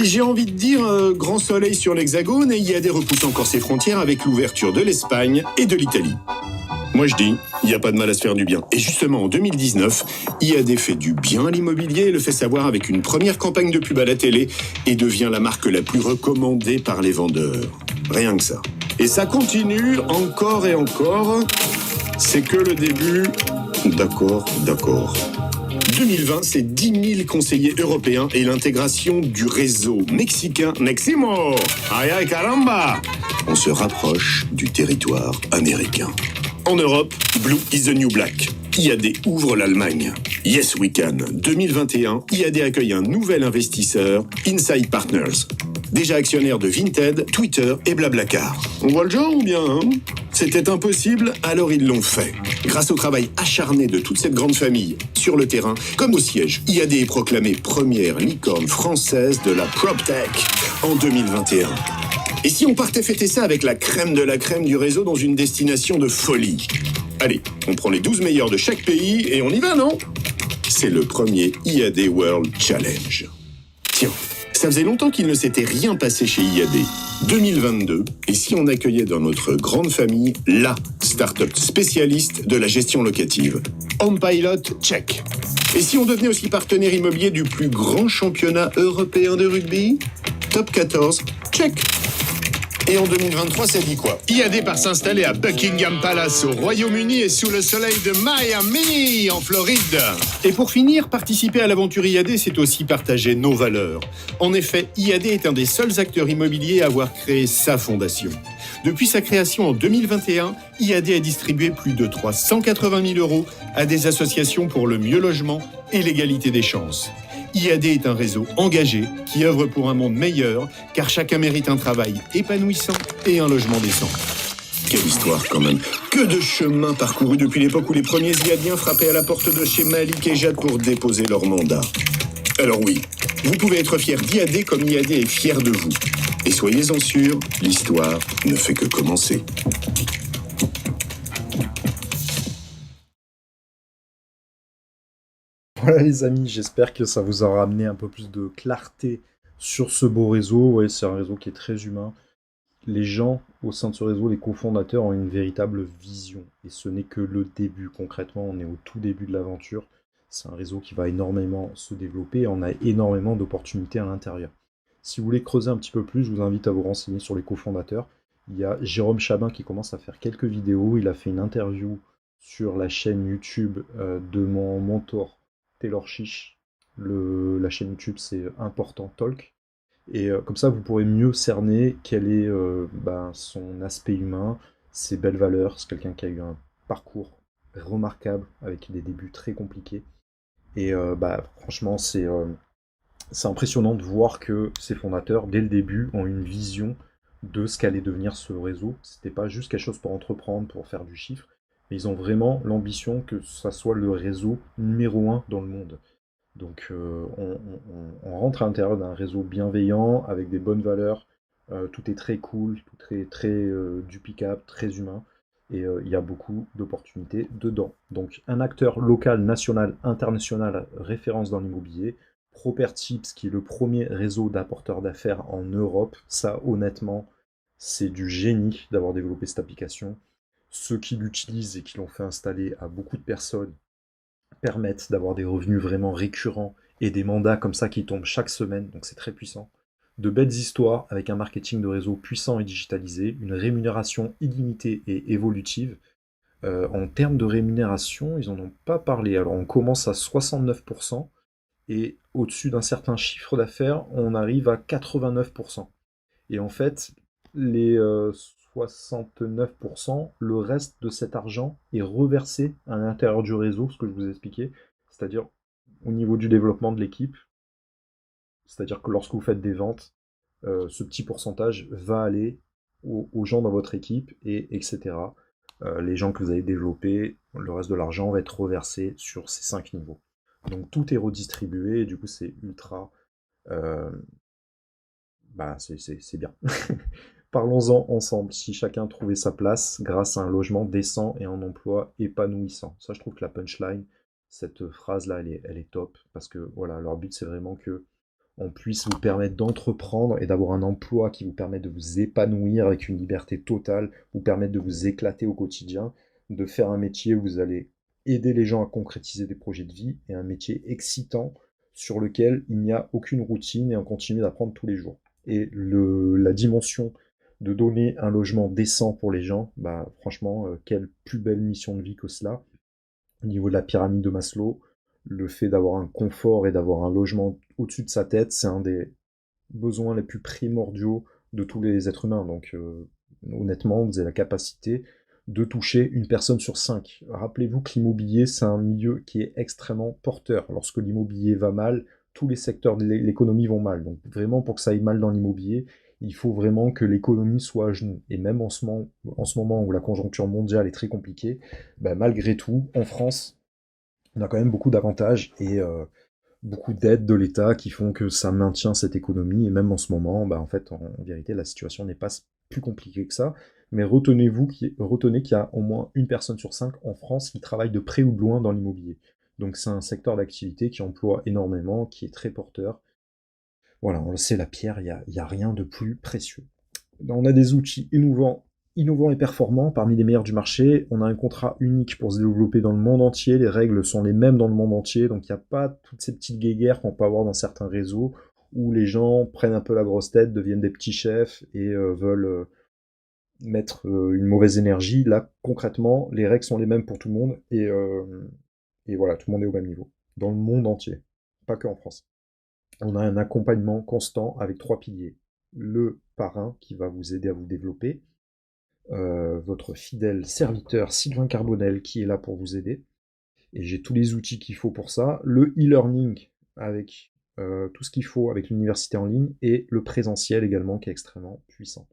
J'ai envie de dire grand soleil sur l'Hexagone, et IAD repousse encore ses frontières avec l'ouverture de l'Espagne et de l'Italie. Moi je dis, il n'y a pas de mal à se faire du bien. Et justement, en 2019, IAD fait du bien à l'immobilier et le fait savoir avec une première campagne de pub à la télé et devient la marque la plus recommandée par les vendeurs. Rien que ça. Et ça continue encore et encore. C'est que le début. D'accord. 2020, c'est 10 000 conseillers européens et l'intégration du réseau mexicain Neximo. Ay caramba! On se rapproche du territoire américain. En Europe, Blue is the new black. IAD ouvre l'Allemagne. Yes we can. 2021, IAD accueille un nouvel investisseur, Insight Partners. Déjà actionnaire de Vinted, Twitter et Blablacar. On voit le genre ou bien, hein? C'était impossible, alors ils l'ont fait. Grâce au travail acharné de toute cette grande famille, sur le terrain, comme au siège, IAD est proclamée première licorne française de la PropTech en 2021. Et si on partait fêter ça avec la crème de la crème du réseau dans une destination de folie? Allez, on prend les 12 meilleurs de chaque pays et on y va, non? C'est le premier IAD World Challenge. Tiens, ça faisait longtemps qu'il ne s'était rien passé chez IAD. 2022, et si on accueillait dans notre grande famille la start-up spécialiste de la gestion locative? HomePilot, check. Et si on devenait aussi partenaire immobilier du plus grand championnat européen de rugby? Top 14, check. Et en 2023, ça dit quoi? IAD part s'installer à Buckingham Palace au Royaume-Uni et sous le soleil de Miami en Floride. Et pour finir, participer à l'aventure IAD, c'est aussi partager nos valeurs. En effet, IAD est un des seuls acteurs immobiliers à avoir créé sa fondation. Depuis sa création en 2021, IAD a distribué plus de 380 000 € à des associations pour le mieux logement et l'égalité des chances. IAD est un réseau engagé qui œuvre pour un monde meilleur, car chacun mérite un travail épanouissant et un logement décent. Quelle histoire quand même. Que de chemin parcouru depuis l'époque où les premiers IADiens frappaient à la porte de chez Malik et Jade pour déposer leur mandat. Alors oui, vous pouvez être fier d'IAD comme IAD est fier de vous. Et soyez-en sûrs, l'histoire ne fait que commencer. Voilà les amis, j'espère que ça vous aura amené un peu plus de clarté sur ce beau réseau. Ouais, c'est un réseau qui est très humain. Les gens au sein de ce réseau, les cofondateurs, ont une véritable vision. Et ce n'est que le début. Concrètement, on est au tout début de l'aventure. C'est un réseau qui va énormément se développer et on a énormément d'opportunités à l'intérieur. Si vous voulez creuser un petit peu plus, je vous invite à vous renseigner sur les cofondateurs. Il y a Jérôme Chabin qui commence à faire quelques vidéos. Il a fait une interview sur la chaîne YouTube de mon mentor Taylor Chiche. La chaîne YouTube, c'est Important Talk. Et comme ça, vous pourrez mieux cerner quel est son aspect humain, ses belles valeurs. C'est quelqu'un qui a eu un parcours remarquable avec des débuts très compliqués. Et franchement, c'est impressionnant de voir que ces fondateurs, dès le début, ont une vision de ce qu'allait devenir ce réseau. C'était pas juste quelque chose pour entreprendre, pour faire du chiffre, mais ils ont vraiment l'ambition que ça soit le réseau numéro un dans le monde. Donc on rentre à l'intérieur d'un réseau bienveillant, avec des bonnes valeurs, tout est très cool, tout est très duplicable, très humain, et il y a beaucoup d'opportunités dedans. Donc un acteur local, national, international, référence dans l'immobilier, Propertips, qui est le premier réseau d'apporteurs d'affaires en Europe, ça honnêtement, c'est du génie d'avoir développé cette application. Ceux qui l'utilisent et qui l'ont fait installer à beaucoup de personnes permettent d'avoir des revenus vraiment récurrents et des mandats comme ça qui tombent chaque semaine, donc c'est très puissant. De belles histoires avec un marketing de réseau puissant et digitalisé, une rémunération illimitée et évolutive. En termes de rémunération, ils n'en ont pas parlé. Alors on commence à 69% et au-dessus d'un certain chiffre d'affaires, on arrive à 89%. Et en fait, les 69%, le reste de cet argent est reversé à l'intérieur du réseau, ce que je vous ai expliqué, c'est-à-dire au niveau du développement de l'équipe, c'est-à-dire que lorsque vous faites des ventes, ce petit pourcentage va aller aux gens dans votre équipe, et etc. Les gens que vous avez développés, le reste de l'argent va être reversé sur ces 5 niveaux. Donc tout est redistribué, et du coup c'est ultra... euh, c'est bien. Parlons-en ensemble, si chacun trouvait sa place grâce à un logement décent et un emploi épanouissant. Ça, je trouve que la punchline, cette phrase-là, elle est top, parce que voilà, leur but, c'est vraiment que on puisse vous permettre d'entreprendre et d'avoir un emploi qui vous permet de vous épanouir avec une liberté totale, vous permettre de vous éclater au quotidien, de faire un métier où vous allez aider les gens à concrétiser des projets de vie, et un métier excitant sur lequel il n'y a aucune routine et on continue d'apprendre tous les jours. Et la dimension de donner un logement décent pour les gens, franchement, quelle plus belle mission de vie que cela. Au niveau de la pyramide de Maslow, le fait d'avoir un confort et d'avoir un logement au-dessus de sa tête, c'est un des besoins les plus primordiaux de tous les êtres humains. Donc honnêtement, vous avez la capacité de toucher une personne sur 5. Rappelez-vous que l'immobilier, c'est un milieu qui est extrêmement porteur. Lorsque l'immobilier va mal, tous les secteurs de l'économie vont mal. Donc vraiment, pour que ça aille mal dans l'immobilier, il faut vraiment que l'économie soit à genoux. Et même en ce moment où la conjoncture mondiale est très compliquée, malgré tout, en France, on a quand même beaucoup d'avantages et beaucoup d'aides de l'État qui font que ça maintient cette économie. Et même en ce moment, en fait, en vérité, la situation n'est pas plus compliquée que ça. Mais retenez qu'il y a au moins une personne sur 5 en France qui travaille de près ou de loin dans l'immobilier. Donc c'est un secteur d'activité qui emploie énormément, qui est très porteur. Voilà, on le sait, la pierre, il y a rien de plus précieux. On a des outils innovants et performants, parmi les meilleurs du marché. On a un contrat unique pour se développer dans le monde entier. Les règles sont les mêmes dans le monde entier, donc il n'y a pas toutes ces petites guéguerres qu'on peut avoir dans certains réseaux où les gens prennent un peu la grosse tête, deviennent des petits chefs et veulent mettre une mauvaise énergie. Là, concrètement, les règles sont les mêmes pour tout le monde et voilà, tout le monde est au même niveau. Dans le monde entier, pas que en France. On a un accompagnement constant avec 3 piliers. Le parrain qui va vous aider à vous développer, votre fidèle serviteur Sylvain Carbonel qui est là pour vous aider, et j'ai tous les outils qu'il faut pour ça, le e-learning avec tout ce qu'il faut avec l'université en ligne, et le présentiel également qui est extrêmement puissant.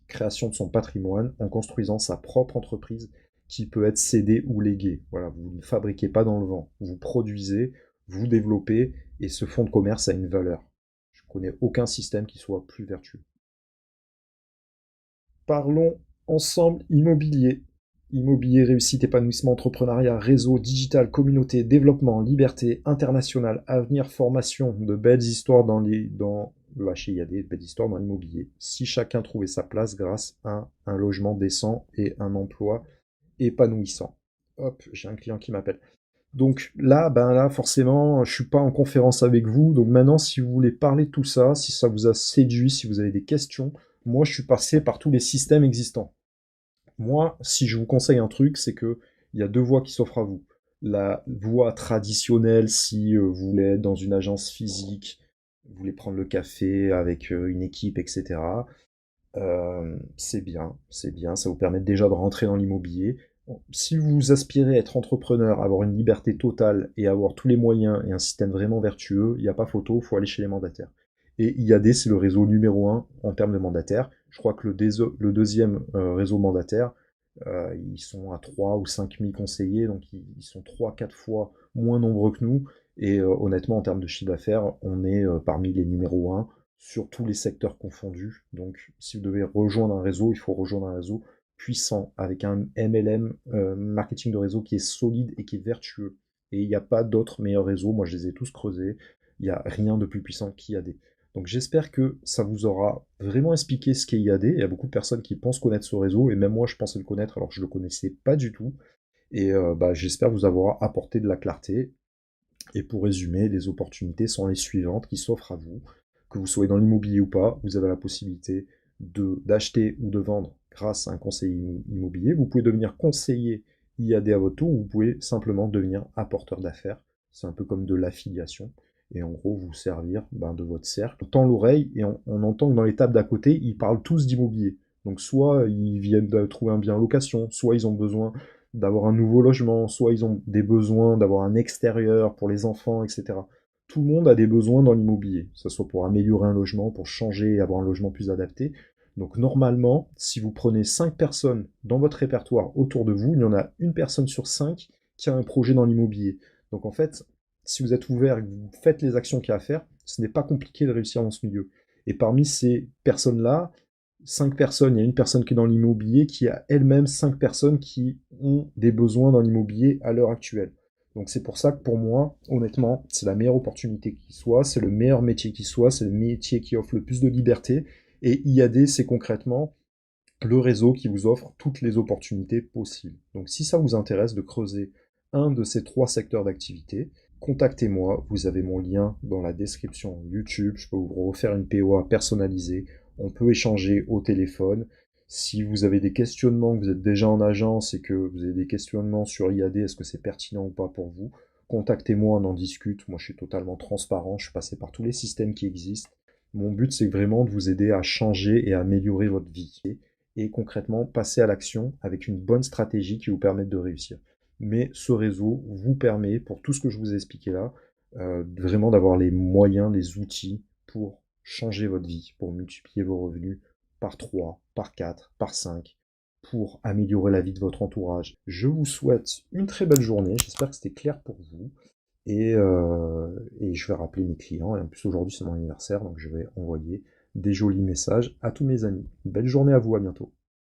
Création de son patrimoine en construisant sa propre entreprise qui peut être cédée ou léguée. Voilà, vous ne fabriquez pas dans le vent, vous produisez, vous développez et ce fonds de commerce a une valeur. Je ne connais aucun système qui soit plus vertueux. Parlons ensemble immobilier. Immobilier, réussite, épanouissement, entrepreneuriat, réseau, digital, communauté, développement, liberté, international, avenir, formation, de belles histoires chez IAD, de belles histoires dans l'immobilier. Si chacun trouvait sa place grâce à un logement décent et un emploi épanouissant. Hop, j'ai un client qui m'appelle. Donc là, forcément, je suis pas en conférence avec vous. Donc maintenant, si vous voulez parler de tout ça, si ça vous a séduit, si vous avez des questions, moi, je suis passé par tous les systèmes existants. Moi, si je vous conseille un truc, c'est que il y a deux voies qui s'offrent à vous. La voie traditionnelle, si vous voulez être dans une agence physique, vous voulez prendre le café avec une équipe, etc. C'est bien, ça vous permet déjà de rentrer dans l'immobilier. Si vous aspirez à être entrepreneur, avoir une liberté totale et avoir tous les moyens et un système vraiment vertueux, il n'y a pas photo, il faut aller chez les mandataires. Et IAD, c'est le réseau numéro 1 en termes de mandataires. Je crois que le deuxième réseau mandataire, ils sont à 3 ou 5 000 conseillers, donc ils sont 3-4 fois moins nombreux que nous. Et honnêtement, en termes de chiffre d'affaires, on est parmi les numéros 1 sur tous les secteurs confondus. Donc si vous devez rejoindre un réseau, il faut rejoindre un réseau puissant, avec un MLM, marketing de réseau, qui est solide et qui est vertueux. Et il n'y a pas d'autres meilleurs réseaux, moi je les ai tous creusés, il n'y a rien de plus puissant qu'IAD. Donc j'espère que ça vous aura vraiment expliqué ce qu'est IAD. Il y a beaucoup de personnes qui pensent connaître ce réseau, et même moi je pensais le connaître alors que je ne le connaissais pas du tout. Et j'espère vous avoir apporté de la clarté. Et pour résumer, les opportunités sont les suivantes qui s'offrent à vous. Que vous soyez dans l'immobilier ou pas, vous avez la possibilité d'acheter ou de vendre grâce à un conseiller immobilier. Vous pouvez devenir conseiller IAD à votre tour, ou vous pouvez simplement devenir apporteur d'affaires. C'est un peu comme de l'affiliation. Et en gros, vous servir de votre cercle. On tend l'oreille et on entend que dans les tables d'à côté, ils parlent tous d'immobilier. Donc soit ils viennent de trouver un bien en location, soit ils ont besoin d'avoir un nouveau logement, soit ils ont des besoins d'avoir un extérieur pour les enfants, etc. Tout le monde a des besoins dans l'immobilier, que ce soit pour améliorer un logement, pour changer et avoir un logement plus adapté. Donc normalement, si vous prenez 5 personnes dans votre répertoire autour de vous, il y en a une personne sur 5 qui a un projet dans l'immobilier. Donc en fait, si vous êtes ouvert et que vous faites les actions qu'il y a à faire, ce n'est pas compliqué de réussir dans ce milieu. Et parmi ces personnes-là, 5 personnes, il y a une personne qui est dans l'immobilier qui a elle-même 5 personnes qui ont des besoins dans l'immobilier à l'heure actuelle. Donc c'est pour ça que pour moi, honnêtement, c'est la meilleure opportunité qui soit, c'est le meilleur métier qui soit, c'est le métier qui offre le plus de liberté. Et IAD, c'est concrètement le réseau qui vous offre toutes les opportunités possibles. Donc si ça vous intéresse de creuser un de ces 3 secteurs d'activité, contactez-moi, vous avez mon lien dans la description YouTube, je peux vous refaire une POA personnalisée, on peut échanger au téléphone. Si vous avez des questionnements, que vous êtes déjà en agence et que vous avez des questionnements sur IAD, est-ce que c'est pertinent ou pas pour vous, contactez-moi, on en discute. Moi je suis totalement transparent, je suis passé par tous les systèmes qui existent. Mon but c'est vraiment de vous aider à changer et à améliorer votre vie. Et concrètement passer à l'action avec une bonne stratégie qui vous permette de réussir. Mais ce réseau vous permet, pour tout ce que je vous ai expliqué là, vraiment d'avoir les moyens, les outils pour changer votre vie, pour multiplier vos revenus par 3, par 4, par 5, pour améliorer la vie de votre entourage. Je vous souhaite une très belle journée, j'espère que c'était clair pour vous. Et je vais rappeler mes clients, et en plus aujourd'hui c'est mon anniversaire, donc je vais envoyer des jolis messages à tous mes amis. Belle journée à vous, à bientôt.